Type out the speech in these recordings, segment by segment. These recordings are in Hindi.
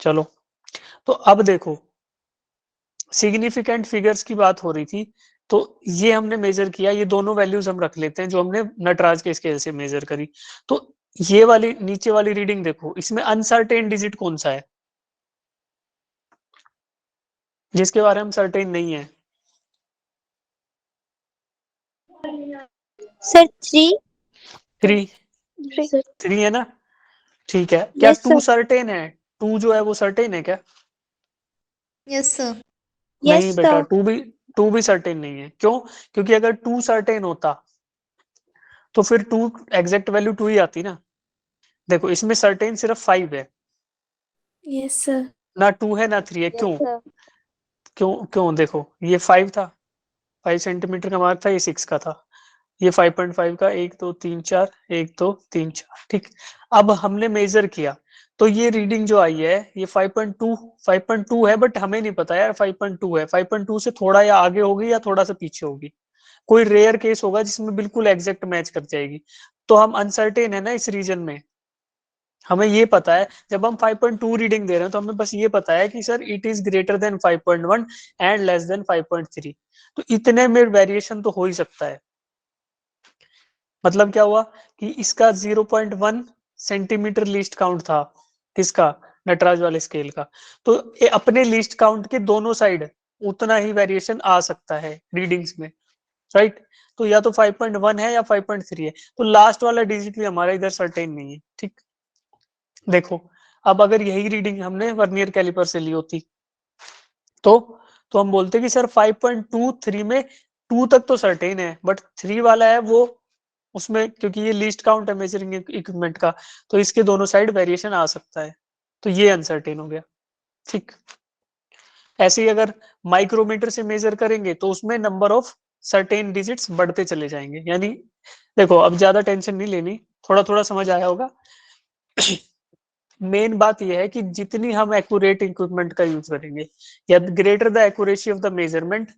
चलो, तो अब देखो, सिग्निफिकेंट फिगर्स की बात हो रही थी, तो ये हमने मेजर किया, ये दोनों वैल्यूज हम रख लेते हैं जो हमने नटराज के स्केल से मेजर करी। तो ये वाली नीचे वाली रीडिंग देखो, इसमें अनसर्टेन डिजिट कौन सा है, जिसके बारे में हम सर्टेन नहीं है? सर 3। थ्री। थ्री है ना? ठीक है, क्या यस टू सर। सर्टेन है? टू जो है वो सर्टेन है क्या? Yes sir. नहीं यस बेटा, सर। टू भी सर्टेन नहीं है। क्यों? क्योंकि अगर टू सर्टेन होता तो फिर टू एग्जैक्ट वैल्यू टू ही आती ना। देखो, इसमें सर्टेन सिर्फ 5 है, यस सर। ना टू है ना थ्री है। क्यों? क्यों क्यों? देखो, ये 5 था, 5 सेंटीमीटर का मार्क था, ये 6 का था, ये 5.5 का, 1 2 3 4, 1 2 3 4, ठीक। अब हमने मेजर किया, तो ये रीडिंग जो आई है ये 5.2 है, बट हमें नहीं पता यार 5.2 है, 5.2 से थोड़ा या आगे होगी या थोड़ा सा पीछे होगी। कोई रेयर केस होगा जिसमें बिल्कुल एग्जैक्ट मैच कर जाएगी। तो हम अनसर्टेन है ना इस रीजन में। हमें ये पता है, जब हम 5.2 रीडिंग दे रहे हैं तो हमें बस ये पता है कि sir it is greater than 5.1 and less than 5.3। तो इतने में वेरिएशन तो हो ही सकता है। मतलब क्या हुआ कि इसका 0.1 सेंटीमीटर लीस्ट काउंट था, किसका? नटराज वाले स्केल का। तो ये अपने लीस्ट काउंट के दोनों साइड उतना ही वेरिएशन आ सकता है रीडिंग्स में, राइट? तो या तो 5.1 है या 5.3 है, तो लास्ट वाला डिजिट भी हमारा इधर सर्टेन नहीं है, ठीक। देखो, अब अगर यही रीडिंग हमने वर्नियर कैलिपर से ली होती तो तो हम बोलते कि सर 5.23 में 2 तक तो सर्टेन है, बट 3 वाला है वो, उसमें क्योंकि ये लीस्ट काउंट है मेजरिंग इक्विपमेंट का, तो इसके दोनों साइड वेरिएशन आ सकता है, तो ये अनसर्टेन हो गया, ठीक। ऐसे ही अगर माइक्रोमीटर से मेजर करेंगे तो उसमें नंबर ऑफ सर्टेन डिजिट्स बढ़ते चले जाएंगे। यानी देखो, अब ज्यादा टेंशन नहीं लेनी, थोड़ा थोड़ा समझ आया होगा। मेन बात यह है कि जितनी हम एक्यूरेट इक्विपमेंट का यूज करेंगे, या greater the accuracy of the measurement,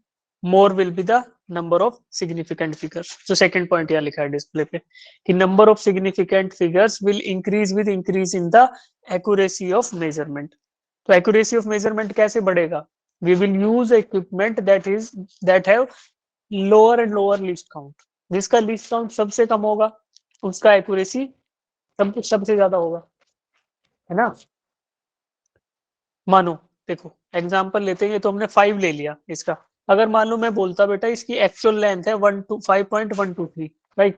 more will be the number of significant figures. जो सेकंड पॉइंट यहाँ लिखा है डिस्प्ले पे, कि number of significant figures will increase with increase in the accuracy of measurement. तो एक्यूरेसी ऑफ मेजरमेंट कैसे बढ़ेगा? We will use equipment that have lower and lower least count. जिसका लीस्ट काउंट सबसे कम होगा उसका एक्यूरेसी सबसे ज्यादा होगा, है ना? मानो, देखो एग्जांपल लेते हैं, ये तो हमने 5 ले लिया इसका। अगर मान लो मैं बोलता बेटा इसकी एक्चुअल लेंथ है 5.123, राइट,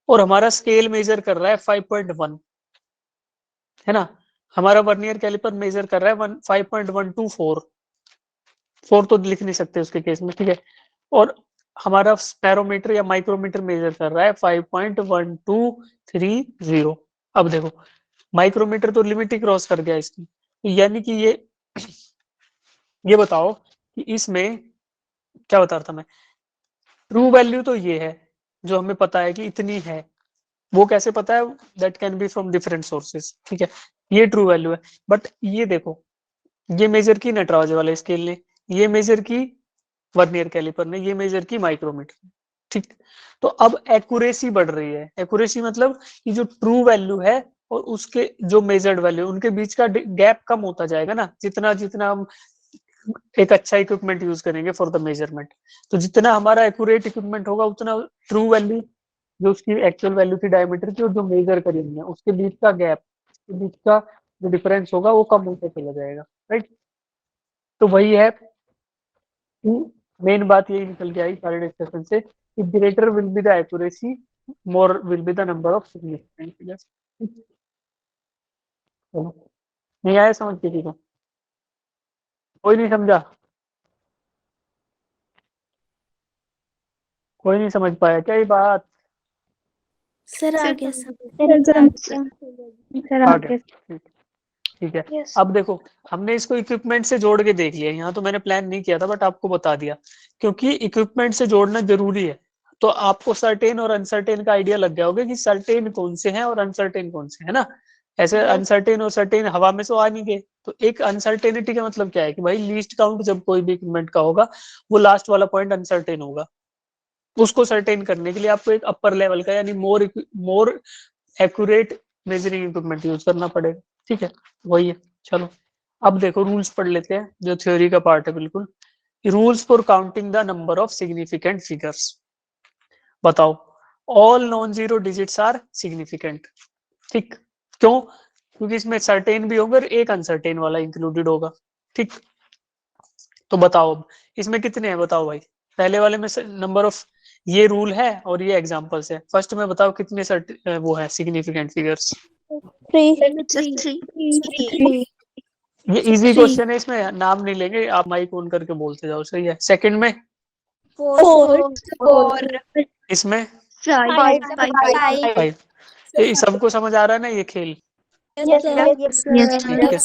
और हमारा स्केल मेजर कर रहा है 5.1, है ना? हमारा वर्नियर कैलिपर मेजर कर रहा है 5.124, 4 तो लिख नहीं सकते उसके केस में, ठीक है। और हमारा स्पेरोमीटर या माइक्रोमीटर मेजर कर रहा है 5.1230। अब देखो, माइक्रोमीटर तो लिमिट ही क्रॉस कर गया इसकी, तो यानी कि ये बताओ कि इसमें क्या बता रहा था मैं, ट्रू वैल्यू तो ये है जो हमें पता है कि इतनी है। वो कैसे पता है? That can be from different sources, ठीक है। ये ट्रू वैल्यू है, बट ये देखो, ये मेजर की नटराज वाले स्केल ने, ये मेजर की वर्नियर कैलिपर ने, ये मेजर की माइक्रोमीटर ने, ठीक। तो अब एक्यूरेसी बढ़ रही है। एक्यूरेसी मतलब कि जो ट्रू वैल्यू है और उसके जो मेजर्ड वैल्यू, उनके बीच का गैप कम होता जाएगा ना, जितना जितना हम एक अच्छा इक्विपमेंट यूज करेंगे फॉर द मेजरमेंट। तो जितना हमारा एक्यूरेट इक्विपमेंट होगा उतना ट्रू वैल्यू, जो उसकी एक्चुअल वैल्यू थी डायमीटर की, और जो मेजर करी हमने उसके बीच का गैप, उसके बीच का जो डिफरेंस होगा वो कम होता चला जाएगा, राइट। तो वही है कि मेन बात यही निकल के आई सारे डिस्कशन से कि greater will be the accuracy, more will be the number of significant figures. चलो, नहीं आया समझ किसी को? कोई नहीं समझा? कोई नहीं समझ पाया क्या ये बात? सर आ गया आ गया, ठीक, ठीक है। यस। अब देखो, हमने इसको इक्विपमेंट से जोड़ के देख लिया, यहाँ तो मैंने प्लान नहीं किया था बट आपको बता दिया, क्योंकि इक्विपमेंट से जोड़ना जरूरी है। तो आपको सर्टेन और अनसर्टेन का आइडिया लग गया होगा कि सर्टेन कौन से हैं और अनसर्टेन कौन से, है ना? ऐसे अनसर्टेन और सर्टेन हवा में तो आ नहीं गए। तो एक अनसर्टेनिटी का मतलब क्या है कि भाई लीस्ट काउंट जब कोई भी इक्विपमेंट का होगा, वो लास्ट वाला पॉइंट अनसर्टेन होगा। उसको सर्टेन करने के लिए आपको एक अपर लेवल का यानी more accurate measuring equipment use करना पड़ेगा, ठीक है। वही है। चलो अब देखो रूल्स पढ़ लेते हैं, जो थ्योरी का पार्ट है बिल्कुल। Rules for counting the number of significant figures. बताओ, all non zero digits are significant. ठीक, क्यों? क्योंकि इसमें सर्टेन भी होंगे और एक अनसर्टेन वाला इंक्लूडेड होगा। ठीक, तो बताओ अब इसमें कितने हैं, बताओ भाई। पहले वाले में नंबर ऑफ, ये रूल है और ये एग्जांपल्स है। फर्स्ट में बताओ कितने वो है सिग्निफिकेंट फिगर्स। थ्री। ये इजी Three. क्वेश्चन है, इसमें नाम नहीं लेंगे, आप माइक ऑन करके बोलते जाओ, सही है। सेकंड में फोर। इसमें फाइव। 5। ये सबको समझ आ रहा है ना ये खेल? ठीक है,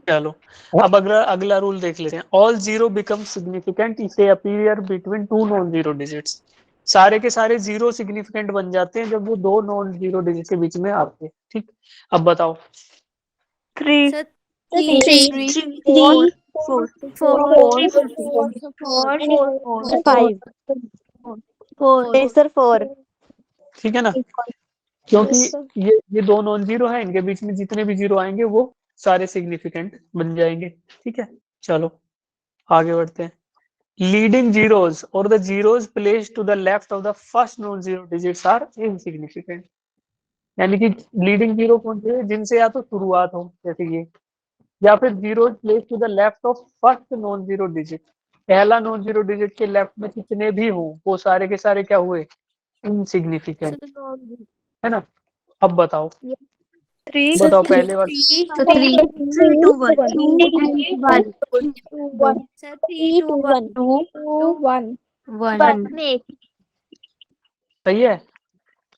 चलो अब अगला अगला रूल देख लेते हैं। All zero become significant if they appear between two non zero digits. सारे के सारे जीरो सिग्निफिकेंट बन जाते हैं जब वो दो नॉन जीरो डिजिट के बीच में आते हैं। ठीक, अब बताओ। थ्री। फाइव। Sir four. ठीक है ना, क्योंकि ये दो नॉन जीरो है, इनके बीच में जितने भी जीरो आएंगे वो सारे सिग्निफिकेंट बन जाएंगे। ठीक है, चलो आगे बढ़ते हैं। लीडिंग जीरोस और the zeros placed to the left of the first non zero digits are insignificant. यानी कि लीडिंग जीरो कौन से हैं? जिनसे या तो शुरुआत हो, जैसे ये, या फिर zero place to the left of first non zero digit. पहला नॉन जीरो डिजिट के लेफ्ट में जितने भी हो वो सारे के सारे क्या हुए? इनसिग्निफिकेंट, है ना। अब बताओ, थ्री। बताओ पहले वाले। सही है,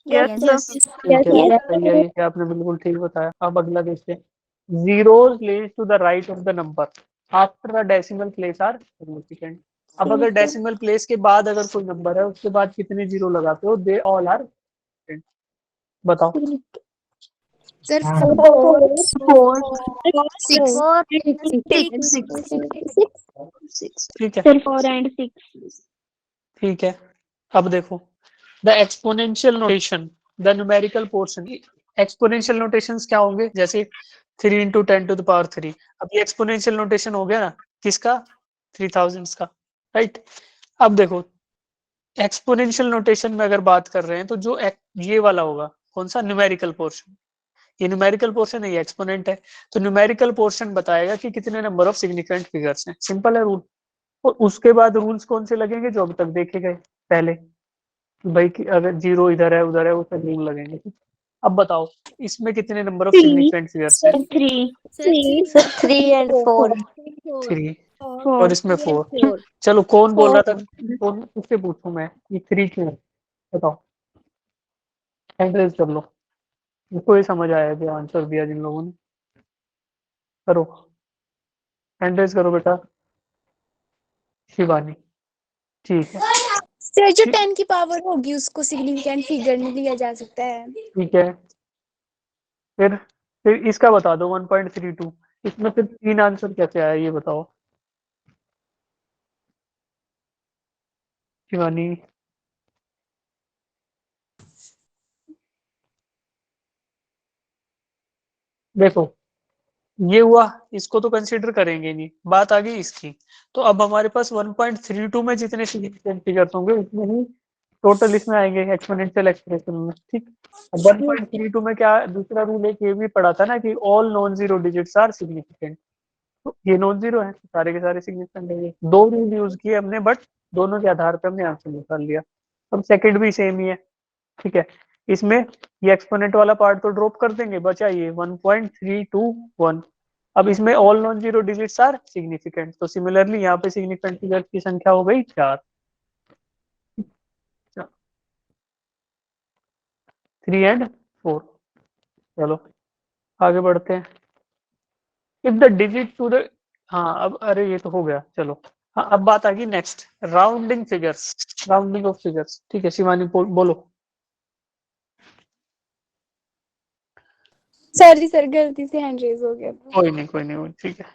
ठीक है, सही है, ये आपने बिल्कुल ठीक बताया। अब अगला देखते हैं। Zeros place to the right of the number after the decimal place are significant. अब अगर डेसिमल प्लेस के बाद अगर कोई नंबर है उसके बाद कितने जीरो लगाते हो, दे ऑल आर। बताओ। Sir six. ठीक है, फोर एंड सिक्स। ठीक है। अब देखो, the exponential notation, the numerical portion. Exponential notations क्या होंगे? जैसे 3 × 10⁻³ अब ये एक्सपोनेंशियल नोटेशन हो गया ना, किसका? 3000 का, राइट। अब देखो, एक्सपोनेंशियल नोटेशन में अगर बात कर रहे हैं तो जो ये वाला होगा कौन सा? Numerical portion. ये न्यूमेरिकल पोर्शन है, ये एक्सपोनेंट है। तो न्यूमेरिकल पोर्शन बताएगा कि कितने नंबर ऑफ सिग्निफिकेंट फिगर्स हैं। सिंपल है रूल। और उसके बाद रूल्स कौन से लगेंगे जो अभी तक देखे गए पहले, कि भाई कि अगर जीरो इधर है उधर है, वो सब रूल लगेंगे। अब बताओ इसमें कितने नंबर ऑफ सिग्निफिकेंट फिगर्स हैं? Three and four. 3 और इसमें 4। चलो कौन बोल रहा था, कौन, उससे पूछूं मैं, ये 3 क्यों है? बताओ, हैंड रेज कर लो, इसको ये समझ आया जो आंसर दिया जिन लोगों ने। करो, हैंड रेज करो बेटा। शिवानी, ठीक है। सर जो ठीक 10 की पावर होगी उसको सिग्निफिकेंट फिगर में लिया जा सकता है। ठीक है, फिर इसका बता दो 1.32। इसमें फिर 3 आंसर कैसे आया ये बताओ शिवानी। देखो, ये हुआ, इसको तो कंसीडर करेंगे नहीं, बात आ गई इसकी। तो अब हमारे पास 1.32 में जितने सिग्निफिकेंट फिगर्स होंगे उतने ही टोटल इसमें आएंगे एक्सपोनेंशियल एक्सप्रेशन में। ठीक, अब 1.32 में क्या दूसरा रूल एक ये भी पढ़ा था ना कि all non zero digits are significant. तो ये नॉन जीरो है, सारे के सारे सिग्निफिकेंट है। ये दो रूल यूज किए हमने, बट दोनों के आधार पर हमने आंसर निकाल लिया। अब सेकंड भी सेम ही है। ठीक है, इसमें ये एक्सपोनेंट वाला पार्ट तो ड्रॉप कर देंगे, बचा ये 1.321। अब इसमें all non zero digits are significant, तो सिमिलरली यहाँ पे सिग्निफिकेंट फिगर्स की संख्या हो गई 4। 3 एंड 4। चलो आगे बढ़ते हैं। If the digit to the, हाँ अब, अरे ये तो हो गया, चलो। हाँ अब बात आ गई next, rounding figures, rounding off figures. ठीक है शिवानी बोलो। सॉरी सर गलती से हैंड रेज हो गया। कोई नहीं, कोई नहीं, ठीक है।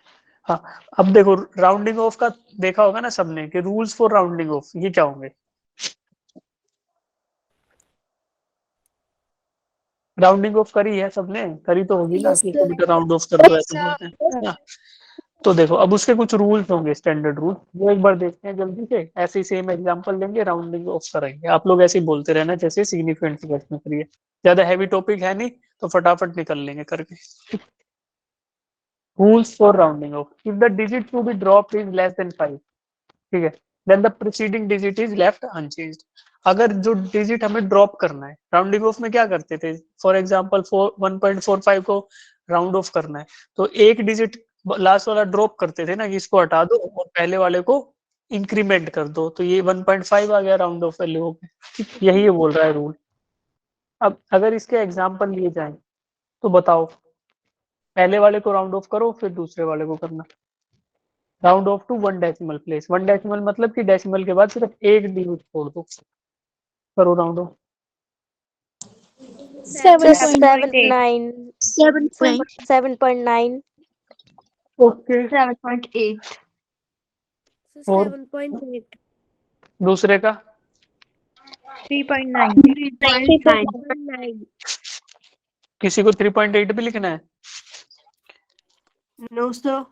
हाँ, अब देखो राउंडिंग ऑफ का देखा होगा ना सबने कि रूल्स फॉर राउंडिंग ऑफ ये क्या होंगे? राउंडिंग ऑफ करी है सबने, करी तो होगी ना, Yes, कि sir. किलोमीटर राउंड ऑफ कर दो Yes, ऐसे sir. बोलते हैं ना। तो देखो अब उसके कुछ रूल्स होंगे, स्टैंडर्ड रूल, वो एक बार देखते हैं जल्दी से। ऐसे ही सेम एग्जांपल लेंगे, राउंडिंग ऑफ करेंगे। आप लोग ऐसे ही बोलते रहना जैसे सिग्निफिकेंट फिगर्स में करिए, ज्यादा हैवी टॉपिक है नहीं तो फटाफट निकल लेंगे करके। Rules for rounding off, if the digit to be drop is less than 5, ठीक है, then the preceding digit is left unchanged. अगर जो डिजिट हमें ड्रॉप करना है, राउंडिंग ऑफ में क्या करते थे, फॉर एग्जांपल 1.45 को राउंड ऑफ करना है, तो एक डिजिट लास्ट वाला ड्रॉप करते थे ना, कि इसको हटा दो और पहले वाले को इंक्रीमेंट कर दो, तो ये 1.5 आ गया राउंड ऑफ वैल्यू हो गया। यही ये बोल रहा है रूल। अब अगर इसके एग्जाम्पल लिए जाए तो बताओ, पहले वाले को राउंड ऑफ करो, फिर दूसरे वाले को करना। Round off to 1 decimal place, 1 decimal मतलब कि डेसिमल के बाद सिर्फ एक डिजिट छोड़ दो, करो राउंड ऑफ। 7.9. 7.9. 7.9. ओके, 7.8. और 7.8. दूसरे का 3.9. 3.9. किसी को 3.8 भी लिखना है? No, sir.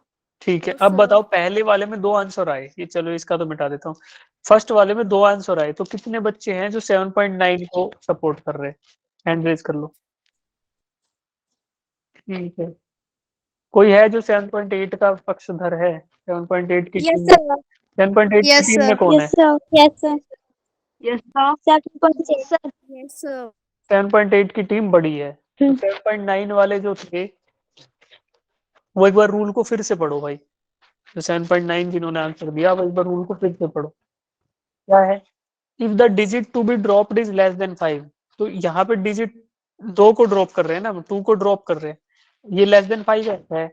ठीक है, No, अब sir. बताओ, पहले वाले में 2 आंसर आए, ये चलो इसका तो मिटा देता हूँ। फर्स्ट वाले में 2 आंसर आए, तो कितने बच्चे हैं जो 7.9 को सपोर्ट कर रहे हैं? हैंड रेज कर लो। ठीक है, कोई है जो 7.8 का पक्षधर है? 7.8 की Yes, टीम, sir. 7.8 की Yes, टीम में sir. कौन है? sir. Yes, sir. Yes, sir. 7.8. Sir. Yes, sir. 7.8 की टीम बड़ी है, तो 7.9 वाले जो थे, वो एक बार रूल को फिर से पढ़ो भाई। तो 7.9 जिन्होंने आंसर दिया, वो एक बार रूल को फिर से पढ़ो। क्या है? If the digit to be dropped is less than 5, तो यहाँ पे डिजिट 2 को ड्रॉप कर रहे हैं ना, 2 को ड्रॉप कर रहे हैं, ये लेस देन 5 है,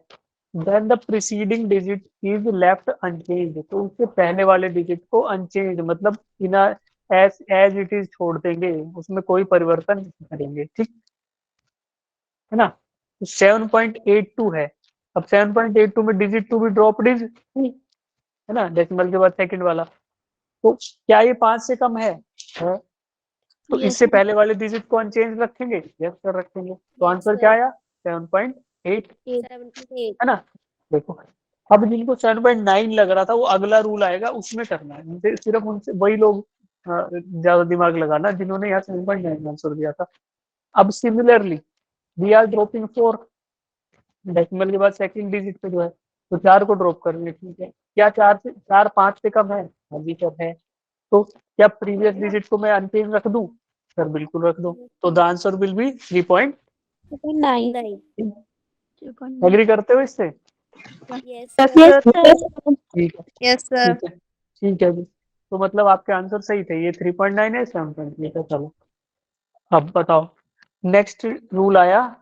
then the preceding digit is left unchanged, तो उससे पहले वाले डिजिट को अनचेंज मतलब बिना, एज एज इट इज छोड़ देंगे, उसमें कोई परिवर्तन नहीं करेंगे, ठीक है ना। तो 7.82 है, अब 7.82 में digit to be dropped is, है ना, डेसिमल के बाद सेकंड वाला, तो क्या ये 5 से कम है? है। तो Yes, इससे पहले वाले डिजिट को अनचेंज रखेंगे? यस सर, रखेंगे। तो Yes, आंसर sir. क्या आया? 7.8, 7.8. है ना। देखो, अब जिनको 7.9 लग रहा था, वो अगला रूल आएगा उसमें करना है, सिर्फ उनसे वही लोग ज्यादा दिमाग लगाना जिन्होंने यहाँ 7.9 आंसर दिया था। अब similarly we are dropping 4, decimal के बाद सेकंड डिजिट पे जो है, तो 4 को ड्रॉप करेंगे, ठीक है। क्या 4 5 से कम है? हाँ जी सर है। तो क्या प्रीवियस डिजिट को मैं अनचेंज रख दूं? सर बिल्कुल रख दो। तो the answer will be 3.9। 9. Agree करते हो इससे? Yes, Yes, sir. sir. ठीक है, Yes, sir. ठीक है, ठीक है जी। तो मतलब आपके आंसर सही थे, ये 3.9 है, 7.8 है। चलो अब बताओ, नेक्स्ट रूल आया,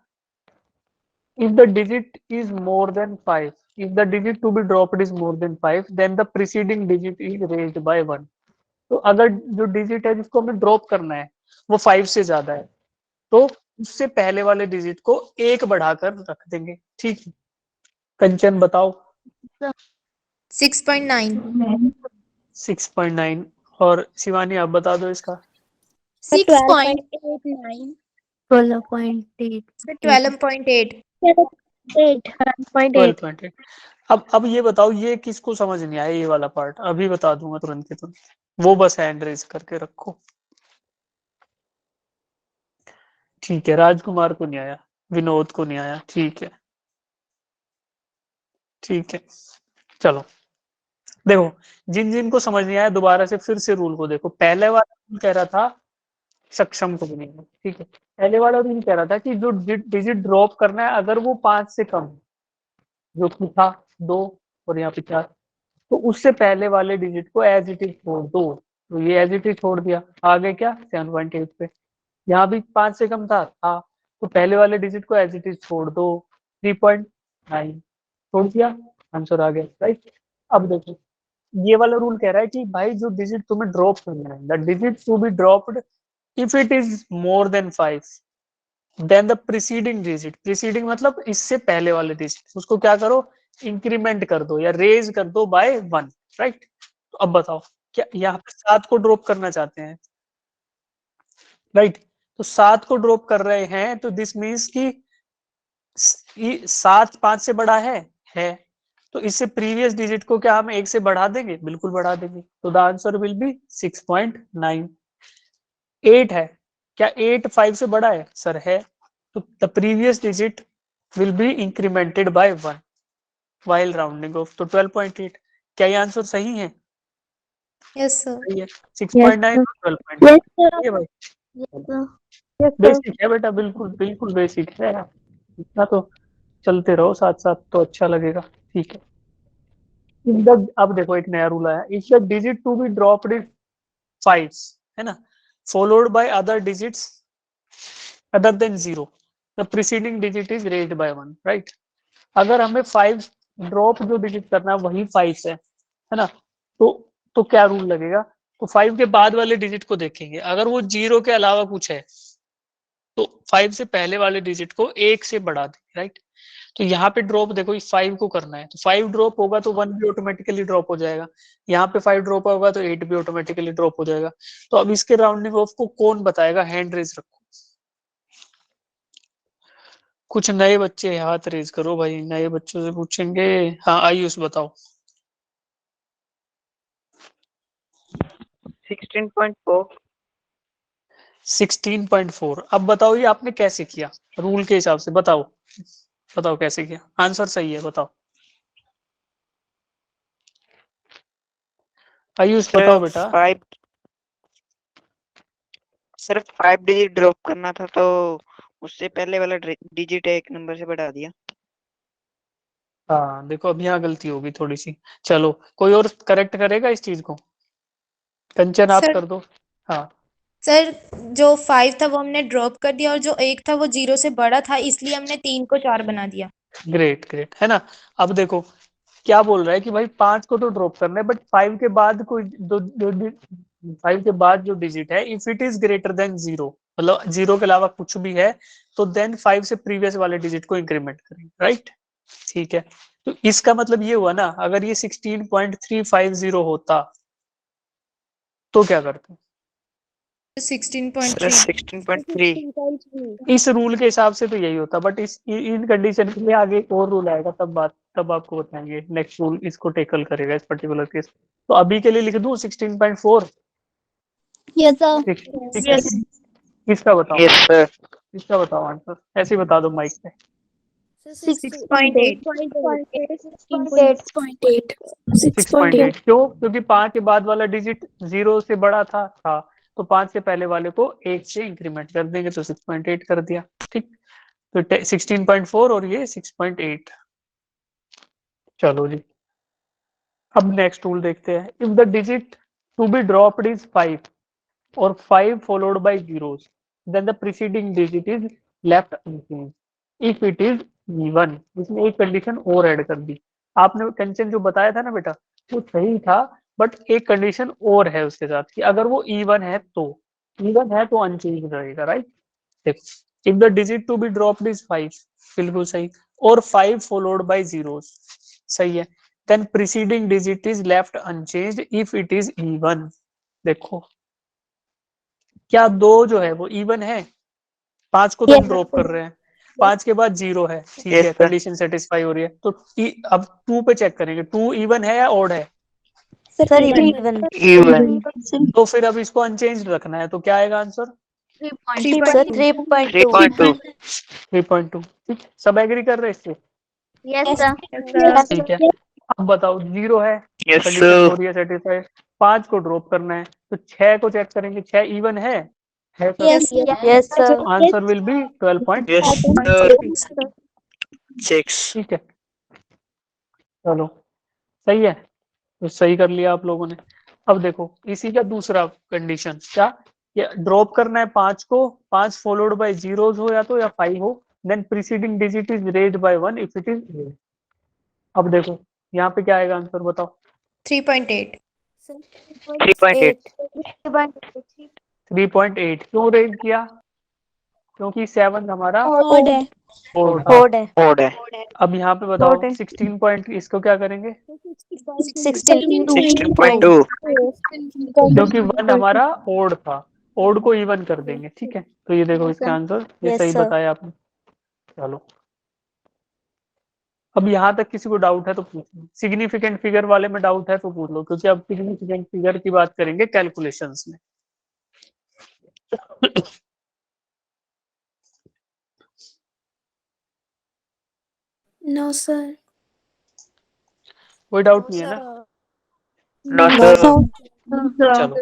if the digit is more than 5, if the digit to be dropped is more than 5, then the preceding digit is raised by 1। तो अगर जो डिजिट है जिसको हमें ड्रॉप करना है वो 5 से ज्यादा है, तो उससे पहले वाले डिजिट को 1 बढ़ाकर रख देंगे, ठीक है। कंचन बताओ। 6.9. 6.9, और शिवानी आप बता दो इसका। 6 point. 12.89. 12.8. 12.8. 12.8। अब ये बताओ, ये किसको समझ नहीं आया ये वाला पार्ट? अभी बता दूंगा तुरंत के तुरंत, वो बस हैंड रेज करके रखो। ठीक है, राजकुमार को नहीं आया, विनोद को नहीं आया, ठीक है, ठीक है। चलो देखो, जिन जिन को समझ नहीं आया दोबारा से फिर से रूल को देखो। पहले वाला रूल कह रहा था सक्षम को भी नहीं है, ठीक है। पहले वाला रूल कह रहा था कि जो डिजिट ड्रॉप करना है अगर वो 5 से कम है, जो कि था 2 और यहाँ पे 4, तो उससे पहले वाले डिजिट को एज इट इज छोड़ दो। तो ये एज इट इज छोड़ दिया, आगे क्या 7.8 पे, यहाँ भी 5 से कम था, तो पहले वाले डिजिट को एज इट इज छोड़ दो, 3.9 छोड़ दिया, आंसर आ गया, राइट। अब देखो, ये वाला रूल कह रहा है कि भाई जो डिजिट तुम्हें ड्रॉप करना है, the digit to be dropped if it is more than 5, then the preceding digit, preceding मतलब इससे पहले वाले डिजिट, उसको क्या करो, इंक्रीमेंट कर दो या रेज कर दो बाय 1, राइट। तो अब बताओ, क्या यहाँ पे 7 को ड्रॉप करना चाहते हैं, राइट। तो 7 को ड्रॉप कर रहे हैं, तो दिस मीन्स कि 7 5 से बड़ा है। तो इससे प्रीवियस डिजिट को क्या हम 1 से बढ़ा देंगे? बिल्कुल बढ़ा देंगे। तो द आंसर विल बी 6.9। 8 है, क्या 8 5 से बड़ा है? सर है। तो the previous digit will be incremented by 1 while rounding off। तो 12.8। क्या ये आंसर सही है? Yes sir. सही है। 6.9 और 12.8 Yes, सही है भाई। Yes, बेसिक है बेटा, बिल्कुल बिल्कुल बेसिक है। इतना तो चलते रहो साथ साथ तो अच्छा लगेगा। ठीक है। इन द अब देखो एक नया रूल आया, if the digit to be dropped is 5, है ना, followed by other digits other than 0, the preceding digit is raised by 1, right. अगर हमें 5 ड्रॉप जो डिजिट करना है वही 5 है ना, तो क्या रूल लगेगा? तो 5 के बाद वाले डिजिट को देखेंगे, अगर वो 0 के अलावा कुछ है तो 5 से पहले वाले डिजिट को 1 से बढ़ा देंगे, राइट। तो यहाँ पे ड्रॉप देखो इस 5 को करना है, तो 5 ड्रॉप होगा तो 1 भी ऑटोमेटिकली ड्रॉप हो जाएगा। यहाँ पे 5 ड्रॉप होगा तो 8 भी ऑटोमेटिकली ड्रॉप हो जाएगा। तो अब इसके राउंडिंग ऑफ को कौन बताएगा? हैंड रेज रखो। कुछ नए बच्चे हाथ रेज करो भाई, नए बच्चों से पूछेंगे। हाँ आयुष बताओ। 16.4। 16.4। अब बताओ ये आपने कैसे किया? रूल के हिसाब से बताओ, बताओ कैसे किया? आंसर सही है बताओ। आयुष बताओ बेटा। सिर्फ 5 डिजिट ड्रॉप करना था तो उससे पहले वाला डिजिट एक नंबर से बढ़ा दिया। हाँ देखो अब यहाँ गलती होगी थोड़ी सी। चलो कोई और करेक्ट करेगा इस चीज को? कंचन आप सर कर दो। हाँ सर जो 5 था वो हमने ड्रॉप कर दिया और जो 1 था वो 0 से बड़ा था, इसलिए हमने 3 को 4 बना दिया। ग्रेट ग्रेट, है ना। अब देखो क्या बोल रहा है कि भाई 5 को तो ड्रॉप करना है, बट 5 के बाद कोई दो 5 के बाद जो डिजिट है, if it is greater than 0, मतलब 0 के अलावा कुछ भी है, तो देन 5 से प्रीवियस वाले डिजिट को इंक्रीमेंट करेंगे, राइट। ठीक है। तो इसका मतलब ये हुआ ना, अगर ये 16.350 होता तो क्या करते? 16.3। 16.3। इस रूल के हिसाब से तो यही होता, बट इस इन कंडीशन के लिए आगे एक और रूल आएगा, तब आपको बताएंगे। नेक्स्ट रूल इसको टेकल करेगा इस पर्टिकुलर केस। तो अभी के लिए लिख दूं 16.4। Yes, sir. ठीक है। इसका बताओ, यस सर। इसका बताओ आंसर, ऐसे ही बता दो माइक पे। 6.8। 6.8 क्यों? क्योंकि 5 के बाद वाला डिजिट 0 से बड़ा था, तो 5 से पहले वाले को 1 से इंक्रीमेंट कर देंगे, तो 6.8 कर दिया। ठीक। तो 16.4 और ये 6.8। चलो जी, अब नेक्स्ट रूल देखते हैं। If the digit to be dropped is 5 और 5 followed by zeros, then the preceding digit is left unchanged if it is even। इसमें एक कंडीशन और ऐड कर दी आपने। कंचन जो बताया था ना बेटा वो सही था, बट एक कंडीशन और है उसके साथ कि अगर वो इवन है तो अनचेंज रहेगा, राइट। देखो if the digit to be dropped is 5, बिल्कुल सही, और 5 फॉलोड बाय zeros, सही है, then preceding digit is left unchanged if it is even. देखो क्या 2 जो है वो इवन है? 5 को तो हम ड्रॉप कर रहे हैं, 5 के बाद 0 है, ठीक Yes, है, sir. कंडीशन सेटिस्फाई हो रही है। तो अब 2 पे चेक करेंगे, 2 इवन है या ऑड है? Sir, even. इवन। तो फिर अब इसको अनचेंज रखना है, तो क्या आएगा आंसर? 3.2. 3.2। 3.2। ठीक, सब एग्री कर रहे हैं इससे? Yes, sir. ठीक है। अब बताओ 0 है, यस कंडीशन हो सर। रही है सेटिस्फाई, 5 को ड्रॉप करना है, तो 6 को चेक करेंगे, 6 इवन है सर? Yes, sir. तो answer will B 12.6। Yes sir. 6। ठीक है, चलो सही है, तो सही कर लिया आप लोगों ने। अब देखो इसी का दूसरा कंडीशन क्या, ये ड्रॉप करना है 5 को, 5 फॉलोड बाय zeros हो या 5 हो, then preceding digit is raised by 1 if it is. अब देखो यहाँ पे क्या आएगा आंसर बताओ? 3.8। 3.8। 3.8 क्यों रेज किया? क्योंकि 7 हमारा Odd है. ओड था। Odd है. ओड है। अब यहाँ पे बताओ Odd है. 16 पॉइंट, इसको क्या करेंगे? 16.2. 16.2। क्योंकि 1 हमारा ओड था, ओड को इवन कर देंगे, ठीक है। तो ये देखो इसका आंसर, ये Yes, सही sir. बताया आपने। चलो अब यहाँ तक किसी को डाउट है तो पूछ लो, सिग्निफिकेंट फिगर वाले में डाउट है तो पूछ लो, क्योंकि अब सिग्निफिकेंट फिगर की बात करेंगे कैलकुलेशंस में। No, sir. कोई डाउट नहीं है ना? No No, sir. sir. चलो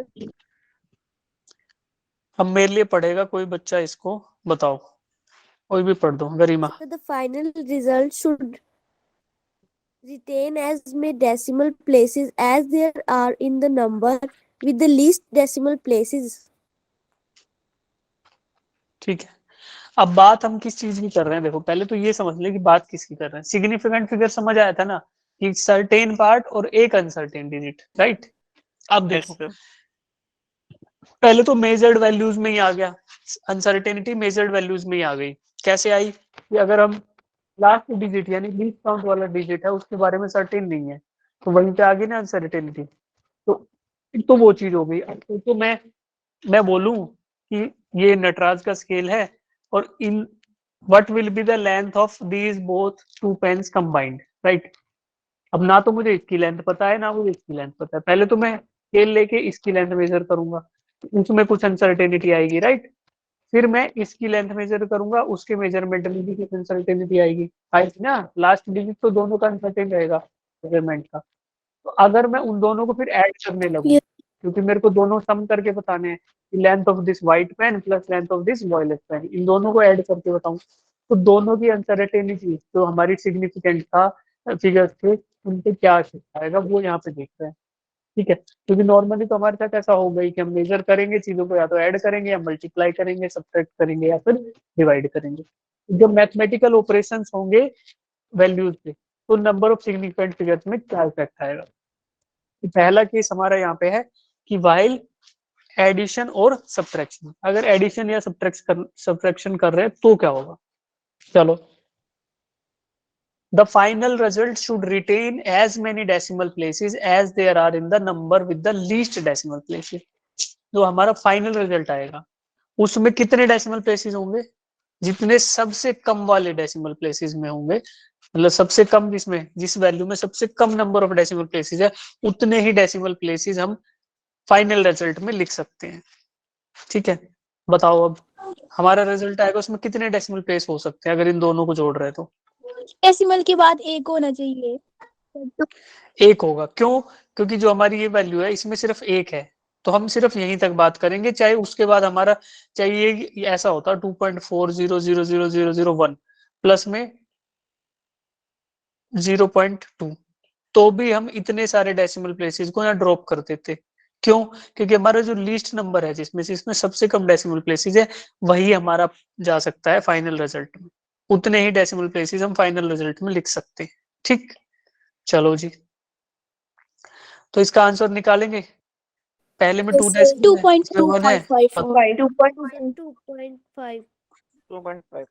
अब मेरे लिए पढ़ेगा कोई बच्चा, इसको बताओ, कोई भी पढ़ दो। गरिमा। So the final result should retain as many decimal places as there are in the number with the least decimal places. ठीक है, अब बात हम किस चीज की कर रहे हैं, देखो पहले तो ये समझ ले कि बात किसकी कर रहे हैं। सिग्निफिकेंट फिगर समझ आया था ना, कि सर्टेन पार्ट और एक अनसर्टेन डिजिट, राइट। अब यस देखो सर। पहले तो मेजर्ड वैल्यूज में ही आ गया, अनसर्टेनिटी मेजर्ड वैल्यूज में ही आ गई। कैसे आई कि अगर हम लास्ट डिजिट यानी लीस्ट काउंट वाला डिजिट है उसके बारे में सर्टेन नहीं है, तो वहीं पे आ गई ना अनसर्टेनिटी। तो वो चीज हो गई। अब तो मैं बोलूं कि ये नटराज का स्केल है, और in what will be the length of these both two pens combined, right. अब ना तो मुझे इसकी लेंथ पता है ना मुझे इसकी लेंथ पता है, पहले तो मैं स्केल लेके इसकी लेंथ मेजर करूंगा, उसमें कुछ अनसर्टेनिटी आएगी, राइट। फिर मैं इसकी लेंथ मेजर करूंगा, उसके मेजरमेंट में भी कुछ अनसर्टेनिटी आएगी ना। लास्ट डिजिट तो दोनों का अनसर्टेन रहेगा मेजरमेंट का। तो अगर मैं उन दोनों को फिर ऐड करने लगूं, Yes. क्योंकि मेरे को दोनों सम करके बताने हैं, length of this white pen plus length of this violet pen, इन दोनों को ऐड करके बताऊं, तो दोनों की अनसर्टेनिटी जो हमारी सिग्निफिकेंट था फिगर्स थे, उनसे क्या शिफ्ट आएगा वो यहाँ पे देख रहे हैं, ठीक है। क्योंकि नॉर्मली तो हमारे साथ ऐसा होगा ही कि हम मेजर करेंगे चीजों को, या तो ऐड करेंगे या मल्टीप्लाई करेंगे, सब्ट्रैक्ट करेंगे या फिर डिवाइड करेंगे। जब मैथमेटिकल ऑपरेशंस होंगे वैल्यूज पे, तो नंबर ऑफ सिग्निफिकेंट फिगर्स में क्या इफेक्ट आएगा। पहला केस हमारा यहाँ पे है कि वाइल एडिशन और सब्ट्रैक्शन, अगर एडिशन या सब्ट्रैक्शन कर रहे हैं तो क्या होगा। चलो, the final result should retain as many decimal places as there are in the number with the least decimal places। जो हमारा फाइनल रिजल्ट आएगा उसमें कितने डेसिमल प्लेसेस होंगे, जितने सबसे कम वाले डेसिमल प्लेसेस में होंगे, मतलब सबसे कम जिसमें जिस वैल्यू में सबसे कम नंबर ऑफ डेसिमल प्लेसेस है, उतने ही डेसिमल प्लेसेस हम फाइनल रिजल्ट में लिख सकते हैं, ठीक है। बताओ अब हमारा रिजल्ट आएगा उसमें कितने डेसिमल प्लेस हो सकते हैं अगर इन दोनों को जोड़ रहे हैं तो। डेसिमल के बाद एक होना चाहिए। एक होगा, क्यों? क्योंकि जो हमारी ये वैल्यू है इसमें सिर्फ एक है, तो हम सिर्फ यहीं तक बात करेंगे, चाहे उसके बाद हमारा चाहिए ये ऐसा होता 2.4000001 प्लस में 0.2, तो भी हम इतने सारे डेसिमल प्लेसेस को यहाँ ड्रॉप कर देते। क्यों? क्योंकि हमारा जो लीस्ट नंबर है जिसमें से इसमें सबसे कम डेसिमल प्लेसेस है, वही हमारा जा सकता है फाइनल रिजल्ट में, उतने ही डेसिमल प्लेसेस हम फाइनल रिजल्ट में लिख सकते हैं, ठीक। चलो जी, तो इसका आंसर निकालेंगे। पहले में 2 Yes, sir. डेसिमल है, इसमें 1 है। 2.254. 2.5. 2.5।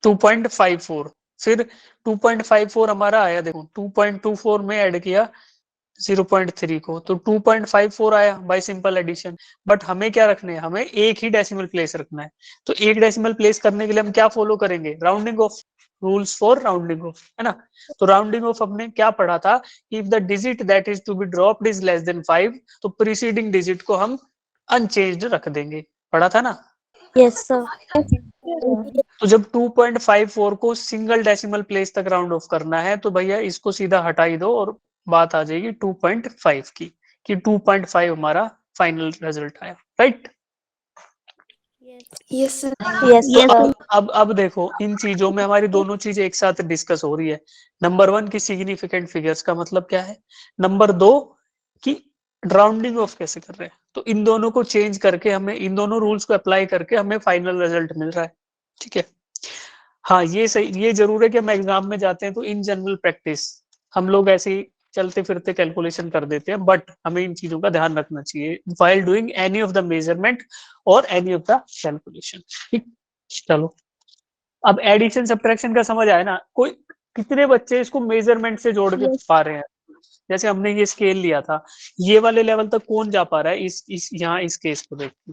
2.54, फिर 2.54 हमारा आया, देखो 2.24 में ऐड किया 0.3 को, तो 2.54 आया बाय सिंपल एडिशन। बट हमें क्या रखना है, हमें एक ही डेसिमल प्लेस रखना है। तो एक डेसिमल प्लेस करने के लिए हम क्या फॉलो करेंगे, rounding off, rules for rounding off, है ना। तो राउंडिंग ऑफ हमने क्या पढ़ा था, if the digit that is to be dropped is less than 5, तो प्रीसीडिंग डिजिट को हम अनचेंज्ड रख देंगे, पढ़ा था ना। Yes, sir. तो जब 2.54 को सिंगल डेसिमल प्लेस तक राउंड ऑफ करना है, तो भैया इसको सीधा हटा ही दो और बात आ जाएगी 2.5 की, कि 2.5 हमारा फाइनल रिजल्ट आया, right. Yes. Yes, sir. Yes, तो sir. अब देखो इन चीजों में हमारी दोनों चीजें एक साथ डिस्कस हो रही है। नंबर 1 की सिग्निफिकेंट फिगर्स का मतलब क्या है, नंबर 2 की राउंडिंग ऑफ कैसे कर रहे हैं। तो इन दोनों को चेंज करके हमें, इन दोनों रूल्स को अप्लाई करके हमें फाइनल रिजल्ट मिल रहा है, ठीक है। हाँ ये सही, ये जरूर है कि हम एग्जाम में जाते हैं तो इन जनरल प्रैक्टिस हम लोग ऐसे ही चलते फिरते कैलकुलेशन कर देते हैं, बट हमें इन चीजों का ध्यान रखना चाहिए while doing any of the measurement और एनी ऑफ द कैलकुलेशन, ठीक। चलो अब एडिशन सब्ट्रैक्शन का समझ आया ना, कोई कितने बच्चे इसको मेजरमेंट से जोड़ के Yes. पा रहे हैं, जैसे हमने ये स्केल लिया था, ये वाले लेवल तक कौन जा पा रहा है इस यहाँ इस केस को देख के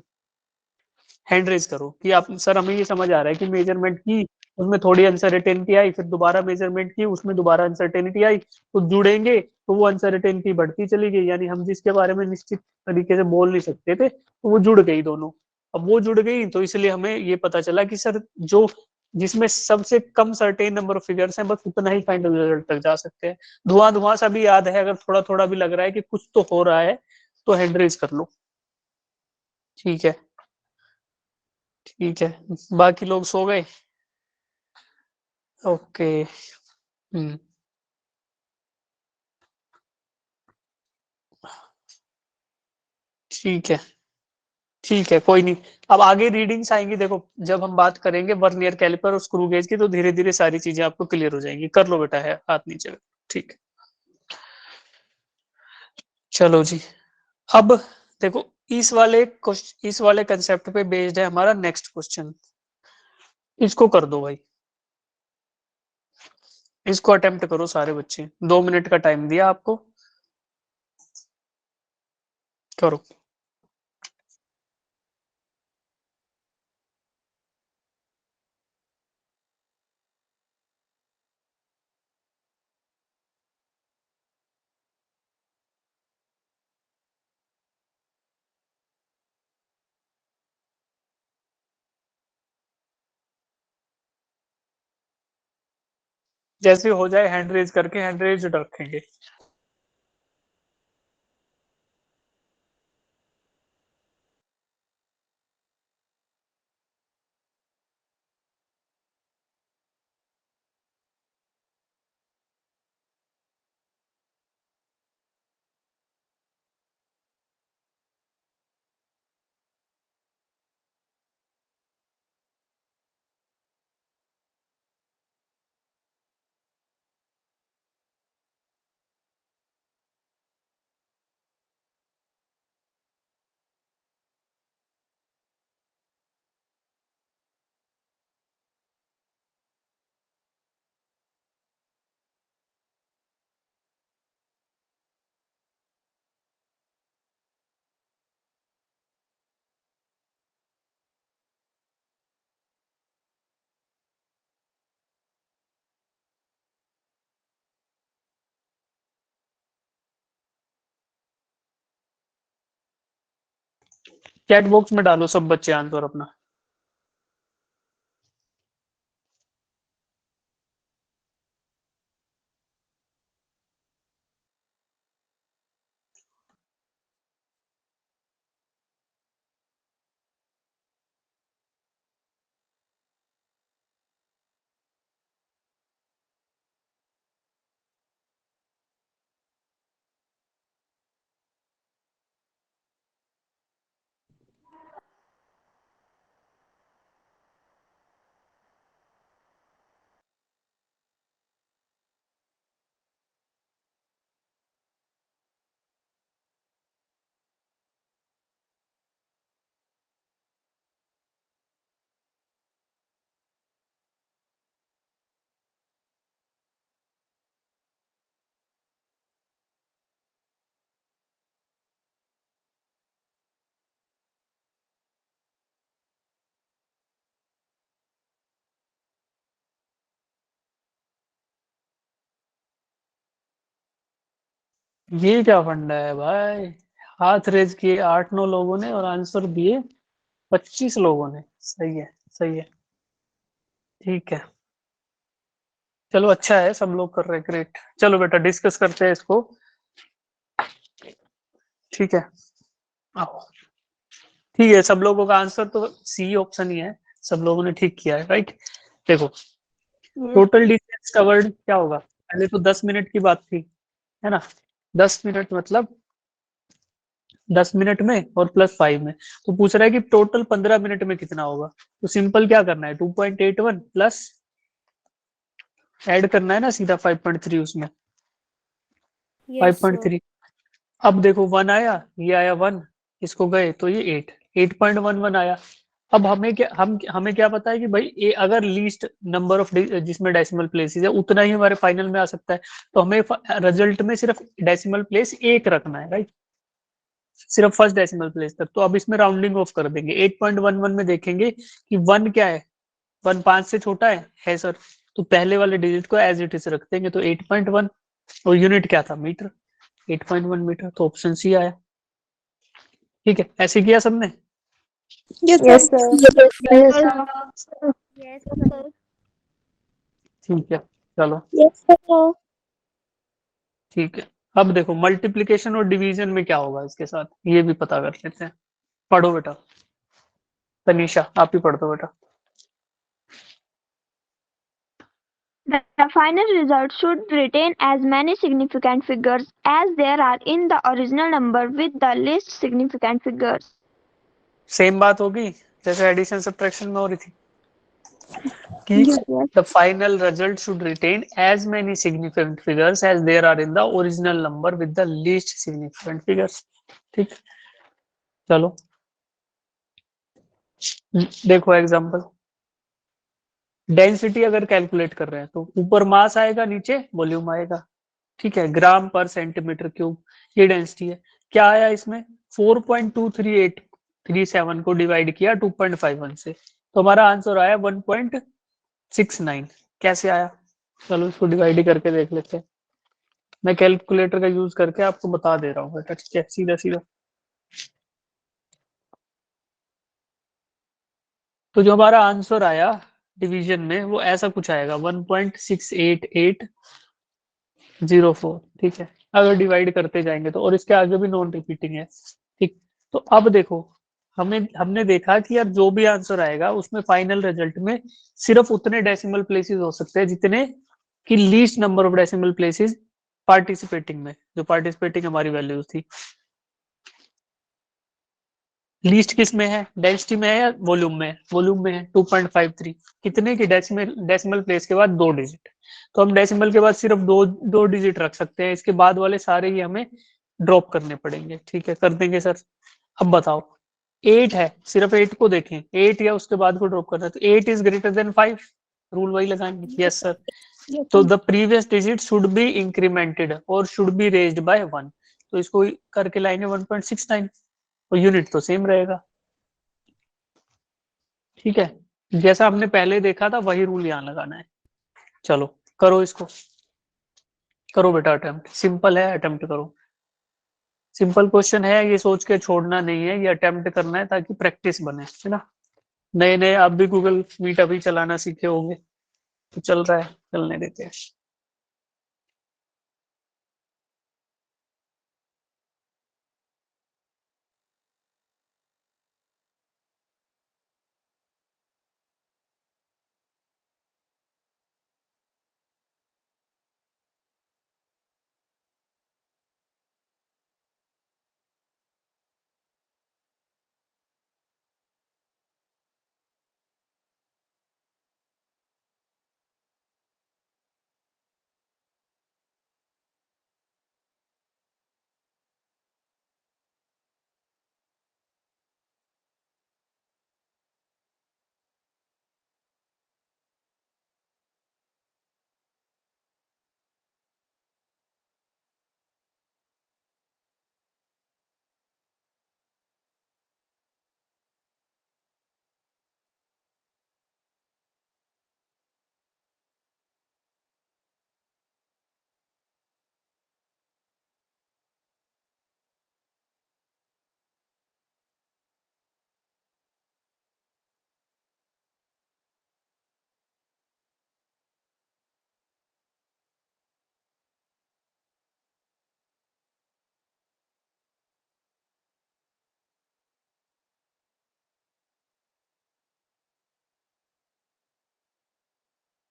हैंड रेज करो कि आप सर हमें ये समझ आ रहा है कि मेजरमेंट की उसमें थोड़ी अनसर्टेनिटी आई, फिर दोबारा मेजरमेंट की उसमें दोबारा अनसर्टेनिटी आई, तो जुड़ेंगे तो वो अनसर्टेनिटी बढ़ती चली गई, यानी हम जिसके बारे में निश्चित तरीके से बोल नहीं सकते थे तो वो जुड़ गई दोनों। अब वो जुड़ गई तो इसलिए हमें ये पता चला कि सर जो जिसमें सबसे कम सर्टेन नंबर ऑफ फिगर्स हैं बस उतना ही फाइनल रिजल्ट तक जा सकते हैं। धुआं धुआं सा भी याद है, अगर थोड़ा थोड़ा भी लग रहा है कि कुछ तो हो रहा है तो हैंड रेज कर लो। ठीक है, ठीक है, बाकी लोग सो गए। ओके। हम्म। ठीक है, ठीक है, कोई नहीं। अब आगे रीडिंग्स आएंगी, देखो जब हम बात करेंगे वर्नियर कैलिपर और स्क्रू गेज की तो धीरे धीरे सारी चीजें आपको क्लियर हो जाएंगी। कर लो बेटा, है हाथ नीचे। ठीक है, चलो जी। अब देखो इस वाले कंसेप्ट पे बेस्ड है हमारा नेक्स्ट क्वेश्चन। इसको कर दो भाई, इसको अटेम्प्ट करो सारे बच्चे, 2 मिनट का टाइम दिया आपको, करो। जैसे हो जाए हैंड रेज करके हैंड रेज रखेंगे। चैट बॉक्स में डालो सब बच्चे आंसर अपना। ये क्या फंडा है भाई, हाथ रेज किए 8-9 लोगों ने और आंसर दिए 25 लोगों ने। सही है, सही है, ठीक है। चलो अच्छा है, सब लोग कर रहे हैं, ग्रेट। चलो बेटा डिस्कस करते हैं इसको। ठीक है, आओ। ठीक है, सब लोगों का आंसर तो सी ऑप्शन ही है, सब लोगों ने ठीक किया है, राइट। देखो टोटल डिस्टेंस कवर्ड क्या होगा, पहले तो 10 मिनट की बात थी, है ना। 10 मिनट मतलब 10 मिनट में और +5 में, तो पूछ रहा है कि टोटल 15 मिनट में कितना होगा। तो सिंपल क्या करना है, 2.81 प्लस ऐड करना है ना सीधा 5.3 उसमें, yes sir 5.3। अब देखो 1 आया, ये आया 1, इसको गए तो ये 8, 8.11 आया। अब हमें क्या पता है कि भाई अगर लीस्ट नंबर ऑफ जिसमें डेसिमल प्लेसेस है उतना ही हमारे फाइनल में आ सकता है, तो हमें रिजल्ट में सिर्फ डेसिमल प्लेस एक रखना है, राइट, सिर्फ फर्स्ट डेसिमल प्लेस तक। तो अब इसमें राउंडिंग ऑफ कर देंगे, 8.11 में देखेंगे कि 1 क्या है, 1 5 से छोटा है सर, तो पहले वाले डिजिट को एज इट इज रख देंगे, तो 8.1, और यूनिट क्या था, मीटर, 8.1 मीटर, तो ऑप्शन सी आया। ठीक है, ऐसे किया सबने? Yes sir. Yes, sir. ठीक है, चलो यस सर। ठीक है। अब देखो मल्टीप्लिकेशन और डिवीजन में क्या होगा इसके साथ, ये भी पता कर लेते हैं। पढ़ो बेटा, तनीषा आप ही पढ़ दो बेटा। The final result should retain as many significant figures as there are in the original number with the least significant figures. Same बात होगी जैसे एडिशन सब्ट्रैक्शन में हो रही थी कि Yes. the final result should retain as many significant figures as there are in the original number with the least significant figures। ठीक, चलो देखो एग्जांपल, डेंसिटी अगर कैलकुलेट कर रहे हैं तो ऊपर मास आएगा, नीचे वॉल्यूम आएगा, ठीक है, ग्राम पर सेंटीमीटर क्यूब, ये डेंसिटी है। क्या आया इसमें, 4.23837 को डिवाइड किया 2.51 से, तो हमारा आंसर आया 1.69। कैसे आया, चलो इसको डिवाइड करके देख लेते हैं। मैं कैलकुलेटर का यूज करके आपको बता दे रहा हूँ बेटा, ठीक है, सीधा सीधा। तो जो हमारा आंसर आया डिवीजन में वो ऐसा कुछ आएगा, 1.68804, ठीक है, अगर डिवाइड करते जाएंगे तो, और इसके आगे भी नॉन रिपीटिंग है, ठीक। तो अब देखो, हमने देखा कि यार जो भी आंसर आएगा उसमें फाइनल रिजल्ट में सिर्फ उतने डेसिमल प्लेसेस हो सकते हैं जितने की least number of decimal places participating में, जो पार्टिसिपेटिंग हमारी वैल्यूज थी। लीस्ट किस में है, डेंसिटी में है या वॉल्यूम में है, वॉल्यूम में है 2.53, कितने की डेसिमल प्लेस के बाद 2 डिजिट, तो हम डेसिमल के बाद सिर्फ दो डिजिट रख सकते हैं, इसके बाद वाले सारे ही हमें ड्रॉप करने पड़ेंगे, ठीक है, कर देंगे सर। अब बताओ 8 है, सिर्फ 8 को देखें, 8 या उसके बाद को ड्रॉप करना है, तो 8 इज ग्रेटर देन 5, रूल वही लगाएंगे, यस सर। तो the previous digit should be incremented और शुड बी रेज्ड बाय 1, तो इसको करके लाएंगे 1.69, और यूनिट तो सेम रहेगा, ठीक है, जैसा हमने पहले देखा था वही रूल यहाँ लगाना है। चलो करो इसको, करो बेटा अटेम्प्ट, सिंपल है, अटेम्प्ट करो, सिंपल क्वेश्चन है, ये सोच के छोड़ना नहीं है, ये अटेम्प्ट करना है ताकि प्रैक्टिस बने, है ना। नए नए आप भी गूगल मीट अभी चलाना सीखे होंगे, तो चल रहा है, चलने देते हैं।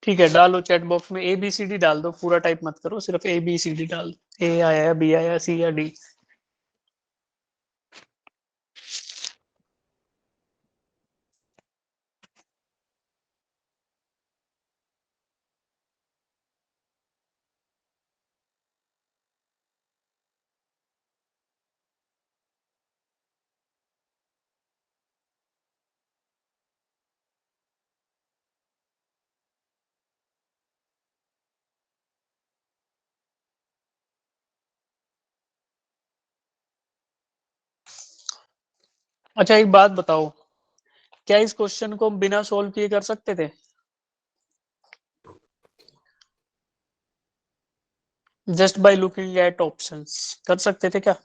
ठीक है, डालो चैट बॉक्स में ABCD डाल दो, पूरा टाइप मत करो, सिर्फ ABCD डाल दो, A आया, B आया, C या D। अच्छा एक बात बताओ, क्या इस क्वेश्चन को हम बिना सोल्व किए कर सकते थे? Just by looking at options कर सकते थे क्या?